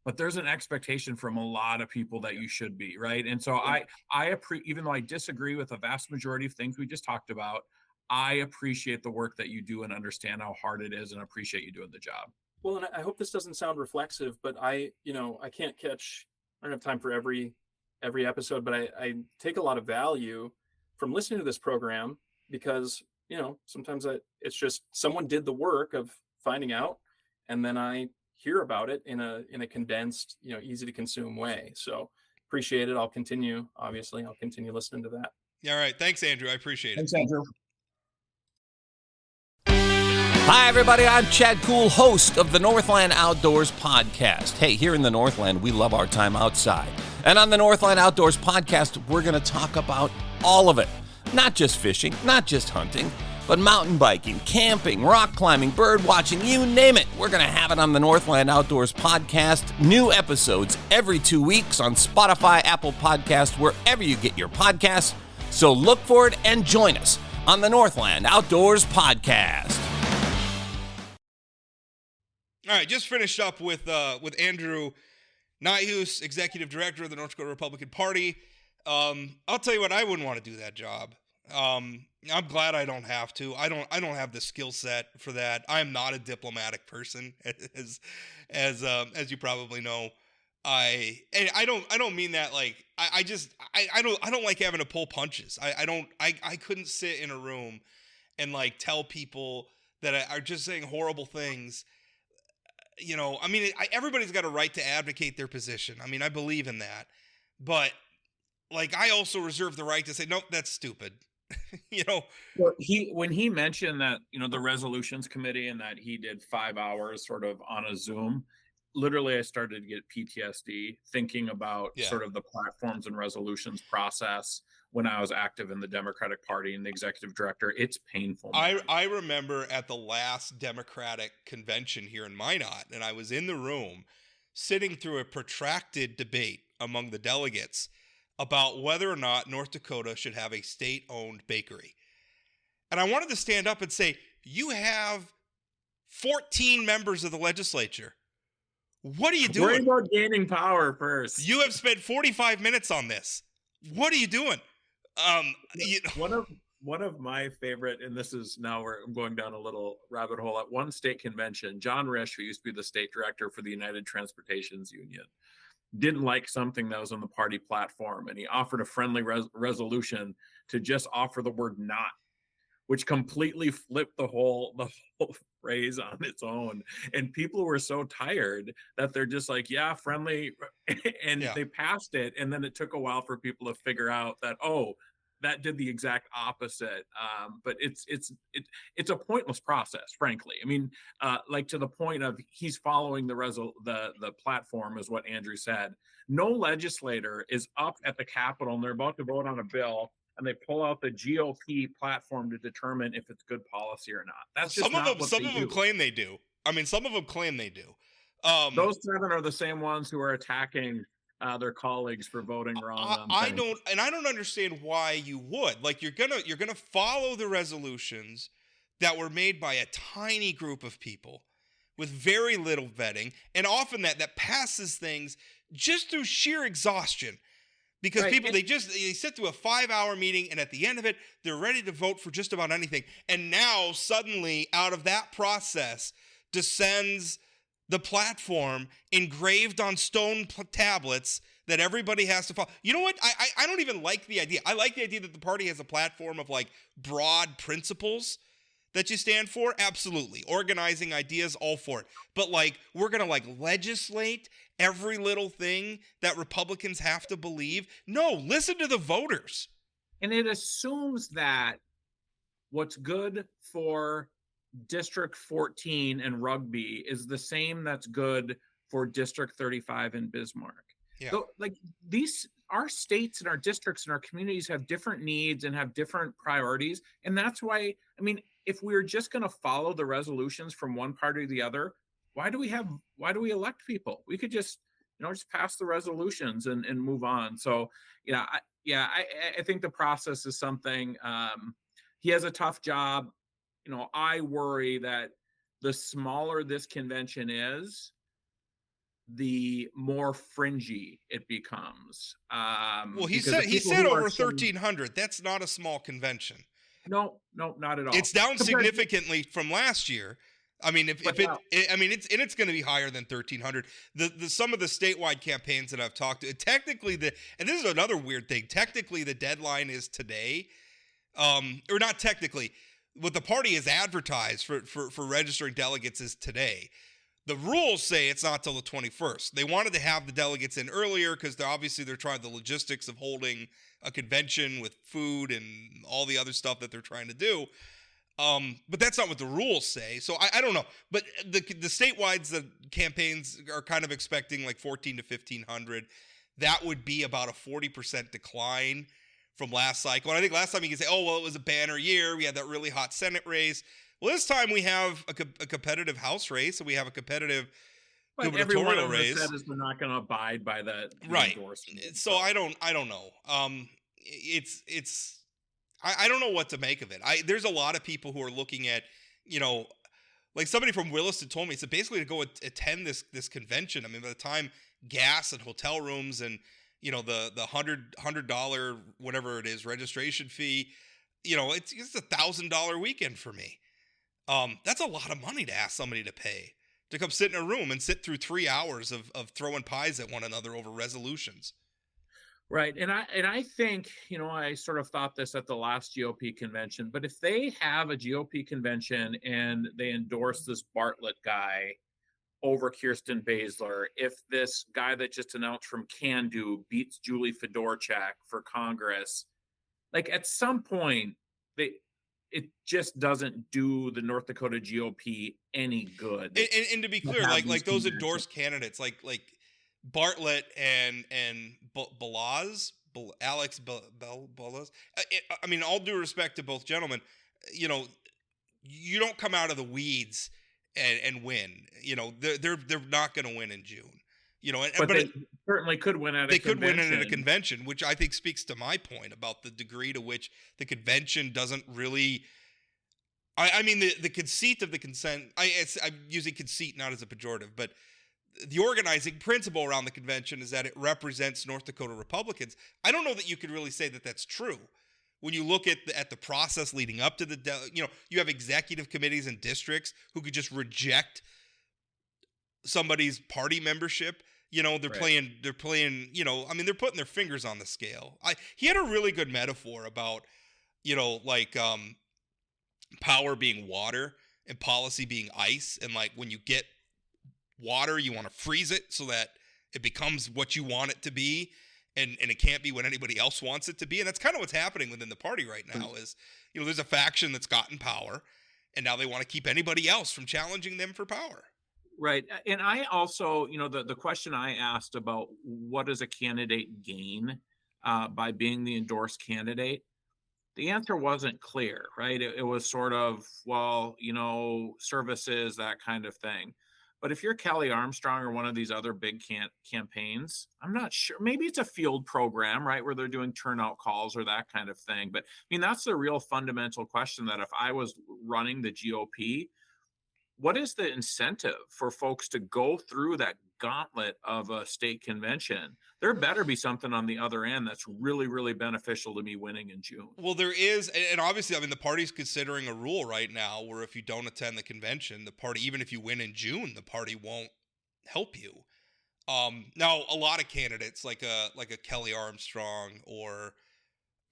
but there's an expectation from a lot of people that you should be, right? And so even though I disagree with the vast majority of things we just talked about, I appreciate the work that you do and understand how hard it is and appreciate you doing the job. Well, and I hope this doesn't sound reflexive, but I can't I don't have time for every episode, but I take a lot of value from listening to this program, because, sometimes it's just someone did the work of finding out, and then I hear about it in a condensed, easy to consume way. So appreciate it. I'll continue listening to that. Yeah. All right. Thanks, Andrew. I appreciate it. Thanks, Andrew. Hi, everybody. I'm Chad Cool, host of the Northland Outdoors podcast. Hey, here in the Northland, we love our time outside. And on the Northland Outdoors podcast, we're going to talk about all of it. Not just fishing, not just hunting, but mountain biking, camping, rock climbing, bird watching, you name it. We're going to have it on the Northland Outdoors podcast. New episodes every 2 weeks on Spotify, Apple Podcasts, wherever you get your podcasts. So look for it and join us on the Northland Outdoors podcast. All right, just finished up with Andrew Nyhus, executive director of the North Dakota Republican Party. I'll tell you what, I wouldn't want to do that job. I'm glad I don't have to. I don't have the skill set for that. I'm not a diplomatic person, as you probably know. I don't mean that like I don't like having to pull punches. I couldn't sit in a room and tell people that are just saying horrible things. Everybody's got a right to advocate their position. I believe in that. But, I also reserve the right to say, nope, that's stupid. Well, when he mentioned that, the resolutions committee and that he did 5 hours sort of on a Zoom, literally I started to get PTSD thinking about sort of the platforms and resolutions process when I was active in the Democratic Party and the executive director. It's painful. I remember at the last Democratic convention here in Minot, and I was in the room sitting through a protracted debate among the delegates about whether or not North Dakota should have a state-owned bakery. And I wanted to stand up and say, you have 14 members of the legislature. What are you doing? Worry about gaining power first. You have spent 45 minutes on this. What are you doing? One of my favorite, and this is now where I'm going down a little rabbit hole. At one state convention, John Risch, who used to be the state director for the United Transportations Union, didn't like something that was on the party platform, and he offered a friendly resolution to just offer the word "not," which completely flipped the whole phrase on its own. And people were so tired that they're just like, yeah, friendly. And they passed it. And then it took a while for people to figure out that, that did the exact opposite. But it's a pointless process, frankly. To the point of he's following the platform is what Andrew said. No legislator is up at the Capitol and they're about to vote on a bill and they pull out the GOP platform to determine if it's good policy or not. That's just some of them do. claim they do. I mean, some of them claim they do. Those 7 are the same ones who are attacking their colleagues for voting wrong. I don't understand why you would. Like, you're gonna follow the resolutions that were made by a tiny group of people with very little vetting, and often that passes things just through sheer exhaustion. Because people, they sit through a 5-hour meeting, and at the end of it, they're ready to vote for just about anything. And now, suddenly, out of that process, descends the platform engraved on stone tablets that everybody has to follow. You know what? I don't even like the idea. I like the idea that the party has a platform of, like, broad principles that you stand for. Absolutely. Organizing ideas, all for it. But, like, we're going to, like, legislate every little thing that Republicans have to believe. No, listen to the voters. And it assumes that what's good for District 14 and Rugby is the same that's good for District 35 in Bismarck. Yeah. So, like, our states and our districts and our communities have different needs and have different priorities. And that's why, I mean, if we're just going to follow the resolutions from one party or the other, why do we elect people? We could just pass the resolutions and move on. So, I think the process is something. He has a tough job. I worry that the smaller this convention is, the more fringy it becomes. Well, he said over 1,300. That's not a small convention. No, not at all. It's down significantly from last year. I mean, it's going to be higher than 1,300. Some of the statewide campaigns that I've talked to, technically and this is another weird thing. Technically, the deadline is today, or not technically. What the party has advertised for registering delegates is today. The rules say it's not till the 21st. They wanted to have the delegates in earlier because they're trying the logistics of holding a convention with food and all the other stuff that they're trying to do. But that's not what the rules say. So I don't know. But the statewide, the campaigns are kind of expecting like 1,400 to 1,500. That would be about a 40% decline from last cycle. And I think last time you could say, oh, well, it was a banner year. We had that really hot Senate race. Well, this time we have a competitive House race, and we have a competitive gubernatorial race. Said is we're not going to abide by that endorsement. So I don't know. I don't know what to make of it. There's a lot of people who are looking at, like somebody from Williston told me, so basically to go attend this convention. I mean, by the time gas and hotel rooms and the $100 whatever it is registration fee, it's a $1,000 weekend for me. That's a lot of money to ask somebody to pay to come sit in a room and sit through 3 hours of throwing pies at one another over resolutions. Right. And I think, I sort of thought this at the last GOP convention, but if they have a GOP convention and they endorse this Bartlett guy over Kirsten Baszler, if this guy that just announced from Can-Do beats Julie Fedorchak for Congress, like at some point, it just doesn't do the North Dakota GOP any good. And to be clear, like those endorsed candidates, like Bartlett and Balaz, Alex Balaz. I mean, all due respect to both gentlemen, you don't come out of the weeds and win. They're not going to win in June. But they certainly could win at a convention. They could win at a convention, which I think speaks to my point about the degree to which the convention doesn't really. I mean, the conceit of the consent. I'm using conceit not as a pejorative, but the organizing principle around the convention is that it represents North Dakota Republicans. I don't know that you could really say that that's true. When you look at the process leading up to you have executive committees and districts who could just reject somebody's party membership. They're playing, they're putting their fingers on the scale. He had a really good metaphor about, power being water and policy being ice. And like when you get water, you want to freeze it so that it becomes what you want it to be. And it can't be what anybody else wants it to be. And that's kind of what's happening within the party right now is, there's a faction that's gotten power and now they want to keep anybody else from challenging them for power. Right. And I also, the question I asked about what does a candidate gain by being the endorsed candidate? the answer wasn't clear, right? It was sort of, well, services, that kind of thing. But if you're Kelly Armstrong or one of these other big campaigns, I'm not sure. Maybe it's a field program, right, where they're doing turnout calls or that kind of thing. But I mean, that's the real fundamental question, that if I was running the GOP, what is the incentive for folks to go through that gauntlet of a state convention? There better be something on the other end that's really, really beneficial to me winning in June. Well, there is, and obviously, I mean, the party's considering a rule right now where if you don't attend the convention, the party, even if you win in June, the party won't help you. Now, a lot of candidates, like a Kelly Armstrong, or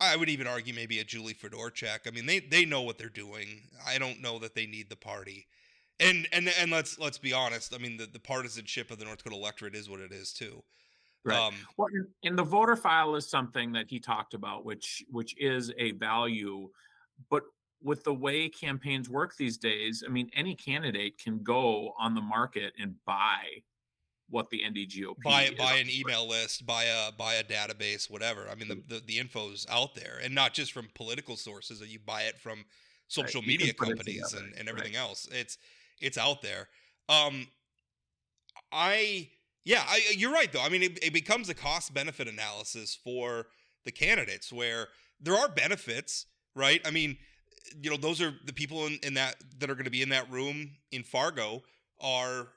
I would even argue maybe a Julie Fedorchak, I mean, they know what they're doing. I don't know that they need the party. And let's be honest. I mean, the partisanship of the North Dakota electorate is what it is too. Right. Well, and the voter file is something that he talked about, which is a value. But with the way campaigns work these days, I mean, any candidate can go on the market and buy what the NDGOP buy an email list, buy a database, whatever. I mean, the info's out there, and not just from political sources. You buy it from social media companies and everything else. It's out there. You're right, though. I mean, it becomes a cost-benefit analysis for the candidates where there are benefits, right? I mean, those are the people in that are going to be in that room in Fargo are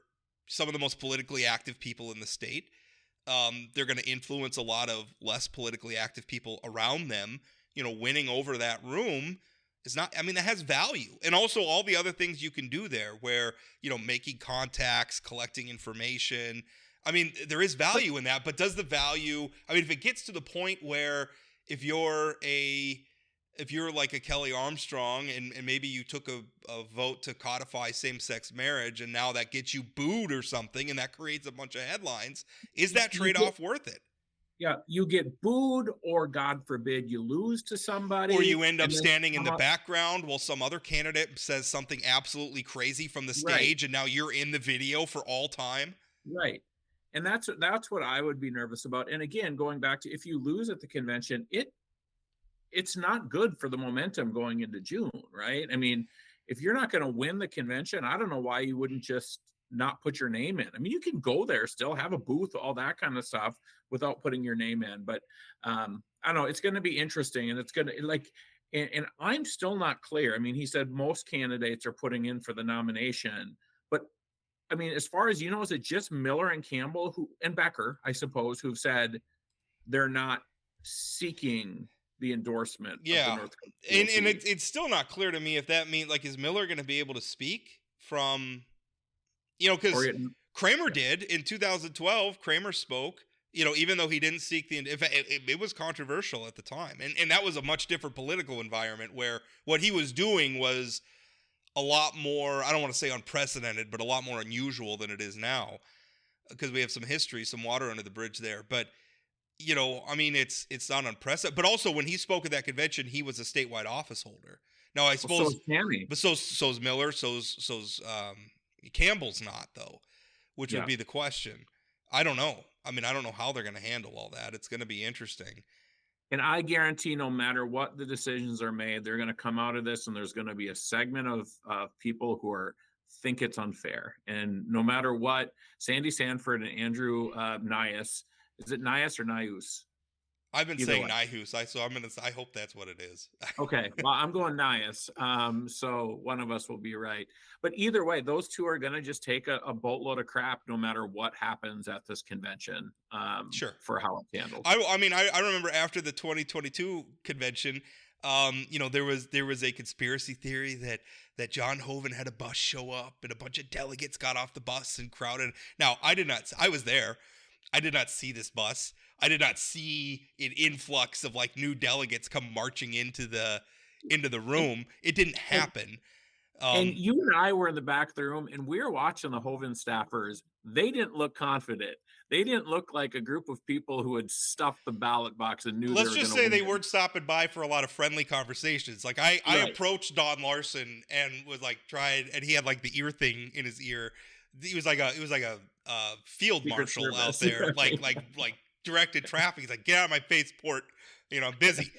some of the most politically active people in the state. They're going to influence a lot of less politically active people around them. Winning over that room is not, I mean, that has value. And also all the other things you can do there where, making contacts, collecting information. I mean, there is value in that, but does the value, I mean, if it gets to the point where if you're like a Kelly Armstrong and maybe you took a vote to codify same-sex marriage and now that gets you booed or something and that creates a bunch of headlines, is that trade-off worth it? Yeah, you get booed, or God forbid you lose to somebody. Or you end up standing in the background while some other candidate says something absolutely crazy from the stage, and now you're in the video for all time. Right. And that's what I would be nervous about. And again, going back to, if you lose at the convention, it's not good for the momentum going into June, right? I mean, if you're not going to win the convention, I don't know why you wouldn't just not put your name in. I mean, you can go there, still have a booth, all that kind of stuff without putting your name in. But I don't know, it's going to be interesting, and it's going to and I'm still not clear. I mean, he said most candidates are putting in for the nomination, but I mean, as far as you know, is it just Miller and Campbell and Becker, I suppose, who've said they're not seeking the endorsement? Yeah. Of the North and it's still not clear to me if that means, is Miller going to be able to speak from, because Kramer did in 2012. Kramer spoke, even though he didn't seek it was controversial at the time. And that was a much different political environment where what he was doing was a lot more, I don't want to say unprecedented, but a lot more unusual than it is now, because we have some history, some water under the bridge there. But, I mean, it's not unprecedented. But also when he spoke at that convention, he was a statewide office holder. Now, I suppose, so is Tammy. But so's Miller, so's Campbell's not, though, which would be the question. I don't know. I mean, I don't know how they're going to handle all that. It's going to be interesting. And I guarantee no matter what the decisions are made, they're going to come out of this and there's going to be a segment of people who think it's unfair. And no matter what, Sandy Sanford and Andrew Nyhus, is it Nyhus or Nyhus? I've been saying Nyhus, I hope that's what it is. Okay, well, I'm going Nyhus, so one of us will be right. But either way, those two are going to just take a boatload of crap no matter what happens at this convention. Sure. For how it's handled. I mean, I remember after the 2022 convention, there was a conspiracy theory that John Hoeven had a bus show up and a bunch of delegates got off the bus and crowded. Now, I was there. I did not see this bus. I did not see an influx of new delegates come marching into the room. It didn't happen. And you and I were in the back of the room, and we were watching the Hoeven staffers. They didn't look confident. They didn't look like a group of people who had stuffed the ballot box and knew. Let's just say they weren't stopping by for a lot of friendly conversations. I approached Don Larson and was tried, and he had the ear thing in his ear. It was like a field Secret marshal Service. out there, like directed traffic. He's like, get out of my face, Port. I'm busy.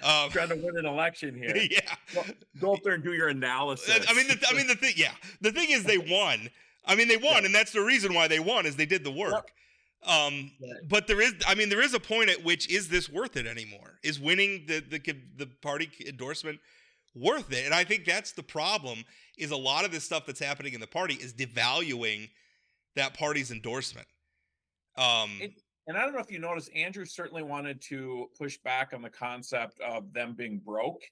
Trying to win an election here. Yeah. Well, go up there and do your analysis. The thing is they won. They won, and that's the reason why they won is they did the work. But there is a point at which is this worth it anymore? Is winning the party endorsement worth it? And I think that's the problem. Is a lot of this stuff that's happening in the party is devaluing that party's endorsement. And I don't know if you noticed, Andrew certainly wanted to push back on the concept of them being broke.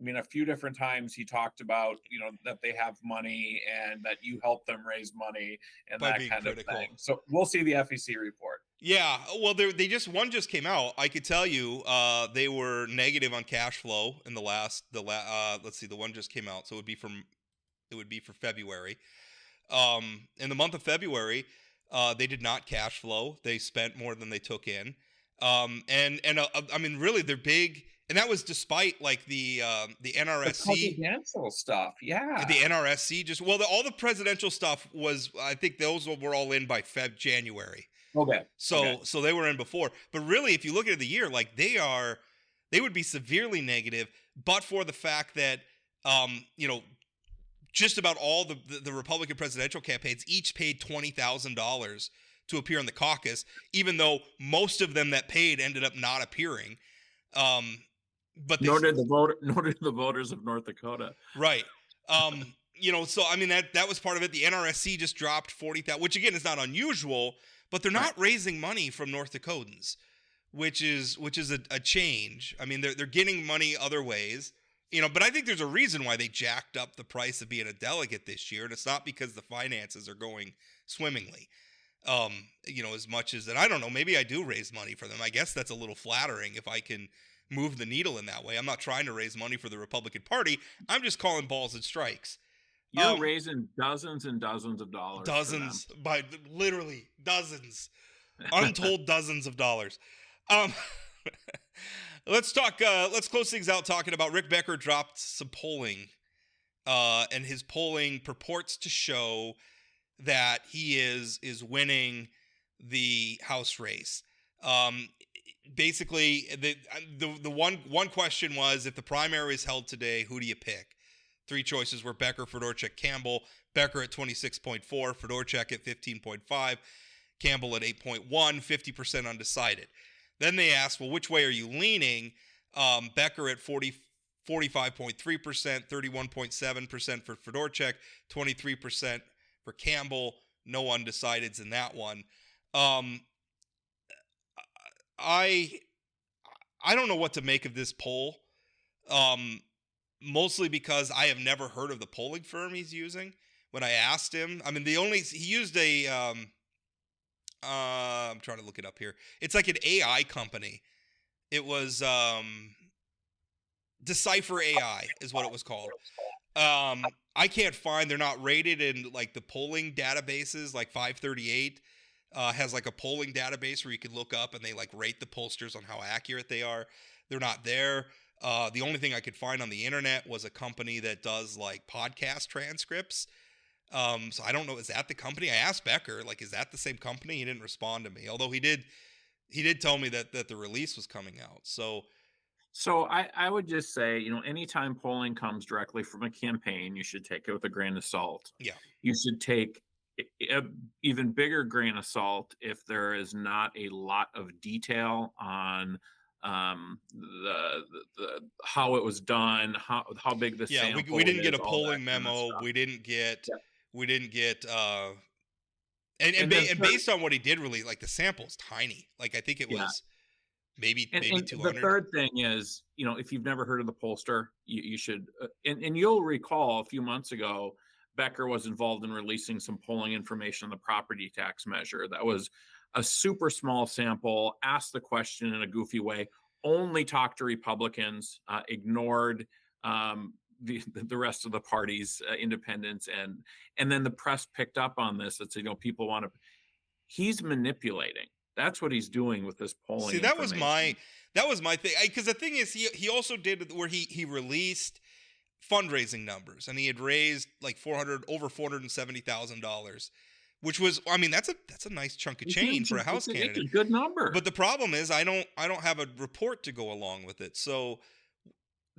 A few different times he talked about, that they have money and that you help them raise money and By that being kind critical. of thing. So we'll see the FEC report. Yeah, well, one just came out. I could tell you, they were negative on cash flow in let's see, the one just came out, so it would be for February. In the month of February, they did not cash flow. They spent more than they took in. Really, they're big, and that was despite like the NRSC the presidential stuff. Yeah, the NRSC all the presidential stuff was. I think those were all in by January. Okay. So they were in before, but really, if you look at the year, like they would be severely negative, but for the fact that just about all the Republican presidential campaigns each paid $20,000 to appear in the caucus, even though most of them that paid ended up not appearing. But nor did the voters of North Dakota. Right. That was part of it. The NRSC just dropped 40,000, which again is not unusual, but they're not raising money from North Dakotans, which is a change. They're getting money other ways. But I think there's a reason why they jacked up the price of being a delegate this year, and it's not because the finances are going swimmingly. As much as that, I don't know, maybe I do raise money for them. I guess that's a little flattering if I can move the needle in that way. I'm not trying to raise money for the Republican Party. I'm just calling balls and strikes. You're raising dozens and dozens of dollars. Dozens, by literally dozens, untold dozens of dollars. Let's close things out talking about Rick Becker dropped some polling, and his polling purports to show that he is winning the House race. Basically, the one question was, if the primary is held today, who do you pick? Three choices were Becker, Fedorchak, Campbell. Becker at 26.4, Fedorchak at 15.5, Campbell at 8.1, 50% undecided. Then they asked, well, which way are you leaning? Becker at 45.3%, 31.7% for Fedorchak, 23% for Campbell. No undecideds in that one. I don't know what to make of this poll. Mostly because I have never heard of the polling firm he's using. When I asked him, he used a I'm trying to look it up here. It's like an AI company. It was Decipher AI is what it was called. I can't find, they're not rated in like the polling databases, like 538 has like a polling database where you can look up and they like rate the pollsters on how accurate they are. They're not there. The only thing I could find on the internet was a company that does like podcast transcripts. So I don't know, is that the company? I asked Becker, like, is that the same company? He didn't respond to me. Although he did tell me that the release was coming out. So I would just say, anytime polling comes directly from a campaign, you should take it with a grain of salt. Yeah. You should take an even bigger grain of salt if there is not a lot of detail on the how it was done, how big the sample we didn't get a is, all polling that kind of memo. stuff. We didn't get and based on what he did really, like the sample's tiny. Like I think it was maybe 200. The third thing is, if you've never heard of the pollster, you should and you'll recall a few months ago Becker was involved in releasing some polling information on the property tax measure. That was a super small sample, asked the question in a goofy way, only talked to Republicans, ignored the rest of the party's independents, and then the press picked up on this. That said, people want to. He's manipulating. That's what he's doing with this polling. See, that was my thing. Because the thing is, he also did where he released fundraising numbers, and he had raised like over $470,000. Which was, that's a nice chunk of change for a House candidate. It's a good number. But the problem is, I don't have a report to go along with it. So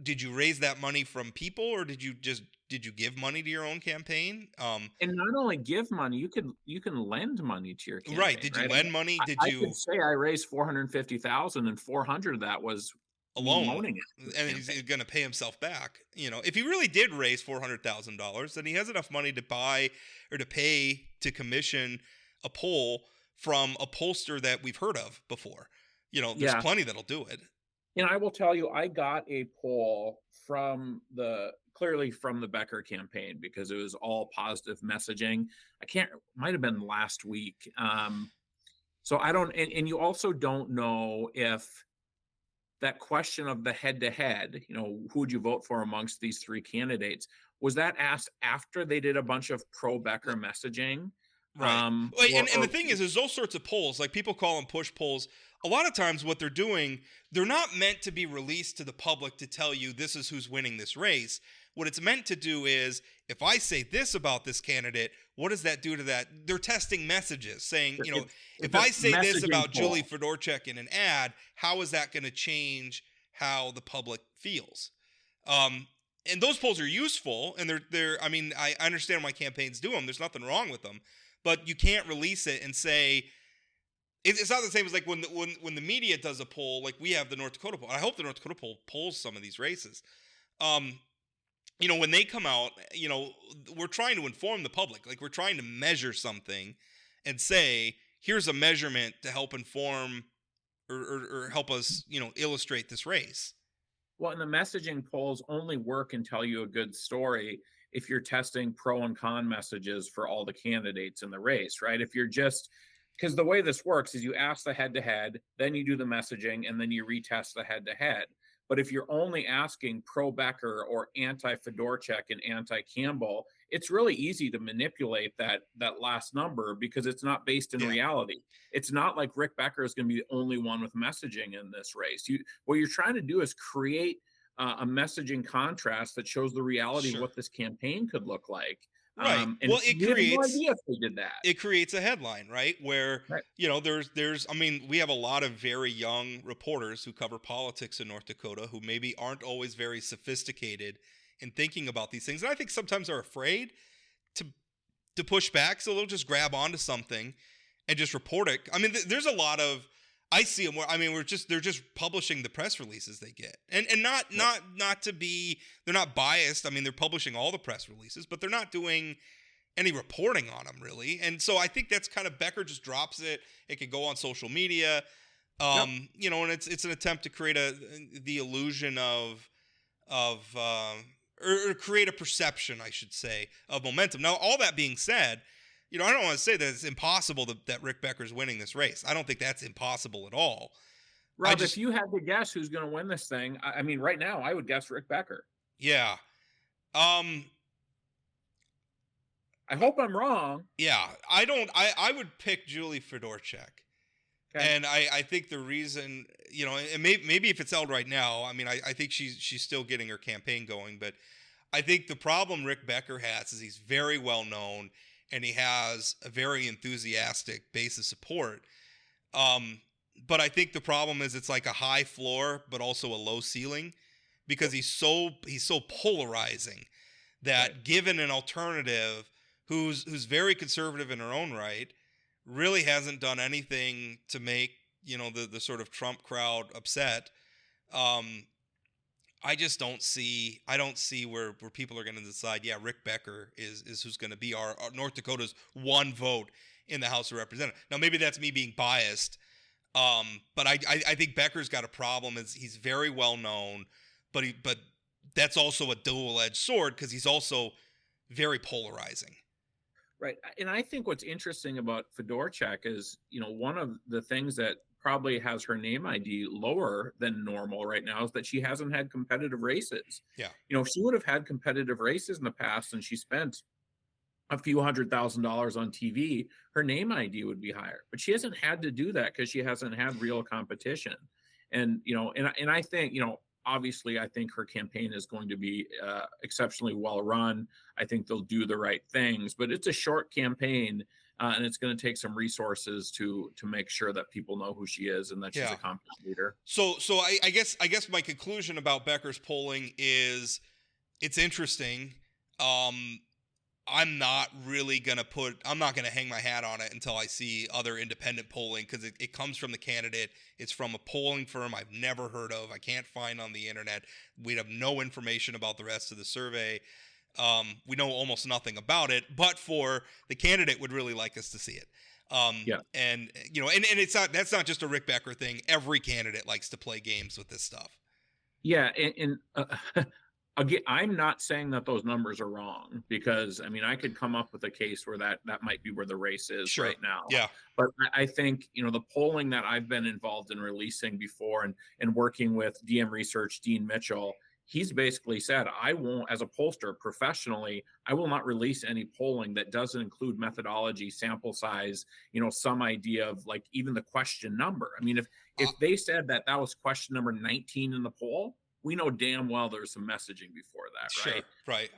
did you raise that money from people, or did you give money to your own campaign? And not only give money, you can lend money to your campaign. Right. Did you lend money? I could say I raised $450,000 and 400 of that was alone, loaning it, and he's going to pay himself back. If he really did raise $400,000, then he has enough money to buy or to pay to commission a poll from a pollster that we've heard of before. There's plenty that'll do it. I will tell you, I got a poll clearly from the Becker campaign because it was all positive messaging. Might have been last week. So I don't, and you also don't know if that question of the head-to-head, who would you vote for amongst these three candidates? Was that asked after they did a bunch of pro-Becker messaging? Right. And the thing is, there's those sorts of polls, like people call them push polls. A lot of times what they're doing, they're not meant to be released to the public to tell you this is who's winning this race. What it's meant to do is, if I say this about this candidate, what does that do to that? They're testing messages saying, if I say this about Julie Fedorchak in an ad, how is that going to change how the public feels? And those polls are useful, and I understand why campaigns do them. There's nothing wrong with them, but you can't release it and say, it's not the same as like when the media does a poll, like we have the North Dakota poll. I hope the North Dakota poll polls some of these races. When they come out, we're trying to inform the public. Like we're trying to measure something and say, here's a measurement to help inform or help us, illustrate this race. Well, and the messaging polls only work and tell you a good story if you're testing pro and con messages for all the candidates in the race, right? If you're just, because the way this works is you ask the head-to-head, then you do the messaging, and then you retest the head-to-head. But if you're only asking pro-Becker or anti-Fedorchak and anti-Campbell, it's really easy to manipulate that last number because it's not based in reality. It's not like Rick Becker is going to be the only one with messaging in this race. What you're trying to do is create a messaging contrast that shows the reality of what this campaign could look like. Right. And it creates no idea if they did that. It creates a headline, right? Where we have a lot of very young reporters who cover politics in North Dakota who maybe aren't always very sophisticated in thinking about these things, and I think sometimes are afraid to push back, so they'll just grab onto something and just report it. I mean, there's a lot of, I see them where, they're just publishing the press releases they get. And not to be, they're not biased. I mean, they're publishing all the press releases, but they're not doing any reporting on them really. And so I think that's kind of, Becker just drops it. It could go on social media. And it's an attempt to create the illusion of or create a perception, I should say, of momentum. Now, all that being said, I don't want to say that it's impossible that Rick Becker's winning this race. I don't think that's impossible at all. Rob, if you had to guess who's going to win this thing, I mean, right now, I would guess Rick Becker. Yeah. I hope I'm wrong. Yeah. I would pick Julie Fedorchak. Okay. And I think the reason, and maybe if it's held right now, I think she's still getting her campaign going, but I think the problem Rick Becker has is he's very well known and he has a very enthusiastic base of support. But I think the problem is it's like a high floor, but also a low ceiling, because he's so polarizing that given an alternative who's very conservative in her own right, really hasn't done anything to make, the sort of Trump crowd upset. I don't see where people are going to decide, Rick Becker is who's going to be our North Dakota's one vote in the House of Representatives. Now, maybe that's me being biased, but I think Becker's got a problem. Is he's very well known, but that's also a double-edged sword because he's also very polarizing. Right. And I think what's interesting about Fedorchak is, one of the things that probably has her name ID lower than normal right now is that she hasn't had competitive races. Yeah. If she would have had competitive races in the past and she spent a few $100,000 on TV, her name ID would be higher. But she hasn't had to do that because she hasn't had real competition. And, and I think, obviously, I think her campaign is going to be exceptionally well run. I think they'll do the right things, but it's a short campaign. and it's going to take some resources to make sure that people know who she is and that she's a competent leader. So I guess my conclusion about Becker's polling is it's interesting. I'm not going to hang my hat on it until I see other independent polling, because it comes from the candidate. It's from a polling firm I've never heard of. I can't find on the internet. We have no information about the rest of the survey. We know almost nothing about it, but for the candidate would really like us to see it. And that's not just a Rick Becker thing. Every candidate likes to play games with this stuff. Yeah. Again, I'm not saying that those numbers are wrong, because I mean, I could come up with a case where that might be where the race is right now. Yeah. But I think, the polling that I've been involved in releasing before and working with DM Research, Dean Mitchell, he's basically said, I won't, as a pollster professionally, I will not release any polling that doesn't include methodology, sample size, some idea of like even the question number. I mean, if they said that was question number 19 in the poll, we know damn well there's some messaging before that, right? Sure, right.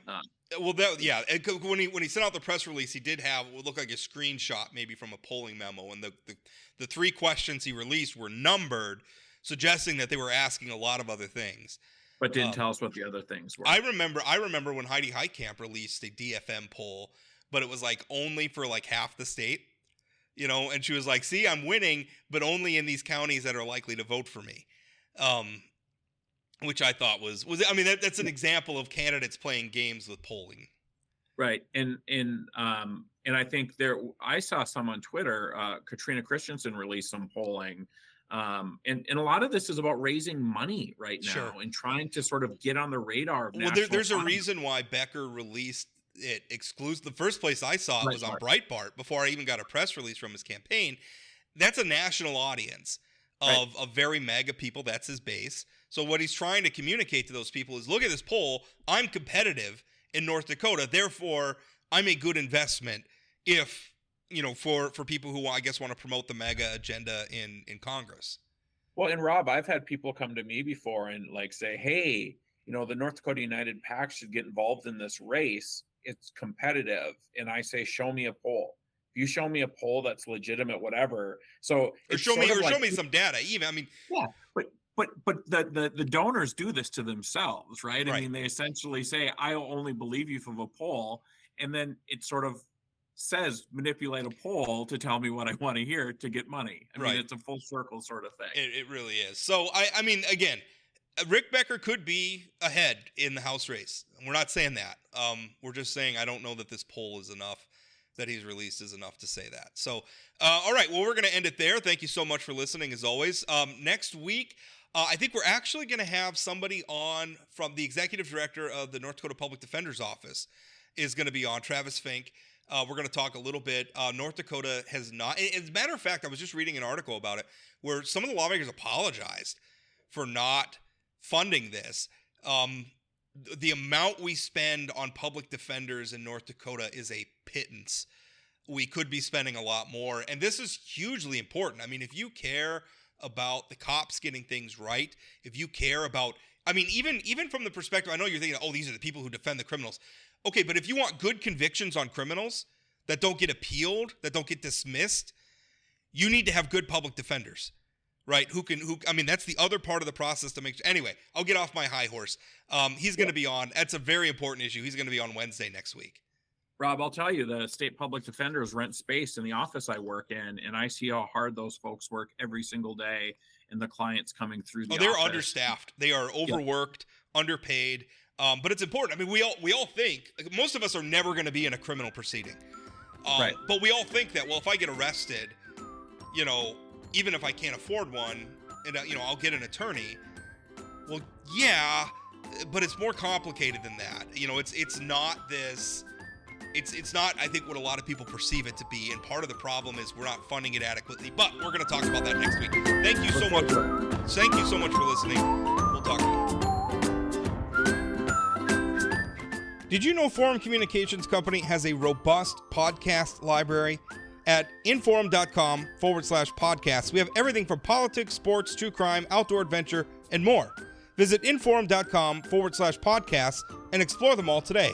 When he sent out the press release, he did have what looked like a screenshot maybe from a polling memo, and the 3 questions he released were numbered, suggesting that they were asking a lot of other things. But didn't tell us what the other things were. I remember when Heidi Heitkamp released a DFM poll, but it was like only for like half the state, and she was like, "See, I'm winning, but only in these counties that are likely to vote for me." Which I thought was I mean, that's an example of candidates playing games with polling. Right. And I think I saw some on Twitter, Katrina Christensen released some polling. And a lot of this is about raising money right now and trying to sort of get on the radar of there's a reason why Becker released it exclusive. The first place I saw it was on Breitbart before I even got a press release from his campaign. That's a national audience of very MAGA people. That's his base. So what he's trying to communicate to those people is, look at this poll. I'm competitive in North Dakota. Therefore, I'm a good investment if, for people who I guess want to promote the MAGA agenda in Congress. Well, and Rob, I've had people come to me before and like say, hey, the North Dakota United PAC should get involved in this race. It's competitive. And I say, show me a poll. If you show me a poll that's legitimate, whatever. So show me some data. Even, I mean, yeah, but the donors do this to themselves, right? I mean, they essentially say, I'll only believe you from a poll. And then it sort of says, manipulate a poll to tell me what I want to hear to get money. I mean, it's a full circle sort of thing. It really is. So, I mean, again, Rick Becker could be ahead in the House race. We're not saying that. We're just saying I don't know that this poll is enough, that he's released is enough to say that. So, all right, well, we're going to end it there. Thank you so much for listening, as always. Next week, I think we're actually going to have somebody on from the executive director of the North Dakota Public Defender's Office is going to be on, Travis Fink. We're going to talk a little bit. North Dakota has not, as a matter of fact, I was just reading an article about it where some of the lawmakers apologized for not funding this. The amount we spend on public defenders in North Dakota is a pittance. We could be spending a lot more. And this is hugely important. I mean, if you care about the cops getting things right, if you care about, I mean, even from the perspective, I know you're thinking, oh, these are the people who defend the criminals. Okay, but if you want good convictions on criminals that don't get appealed, that don't get dismissed, you need to have good public defenders, right? I mean, that's the other part of the process to make. Anyway, I'll get off my high horse. He's going to be on. That's a very important issue. He's going to be on Wednesday next week. Rob, I'll tell you, the state public defenders rent space in the office I work in, and I see how hard those folks work every single day, and the clients coming through the office. They're understaffed. They are overworked, underpaid. But it's important. I mean, we all think, like, most of us are never going to be in a criminal proceeding. But we all think that, well, if I get arrested, even if I can't afford one, and I'll get an attorney. Well, yeah, but it's more complicated than that. It's not this. It's not, I think, what a lot of people perceive it to be. And part of the problem is we're not funding it adequately. But we're going to talk about that next week. Thank you so much. Thank you so much for listening. We'll talk to you. Did you know Forum Communications Company has a robust podcast library? At inforum.com/podcasts, we have everything from politics, sports, true crime, outdoor adventure, and more. Visit inforum.com/podcasts and explore them all today.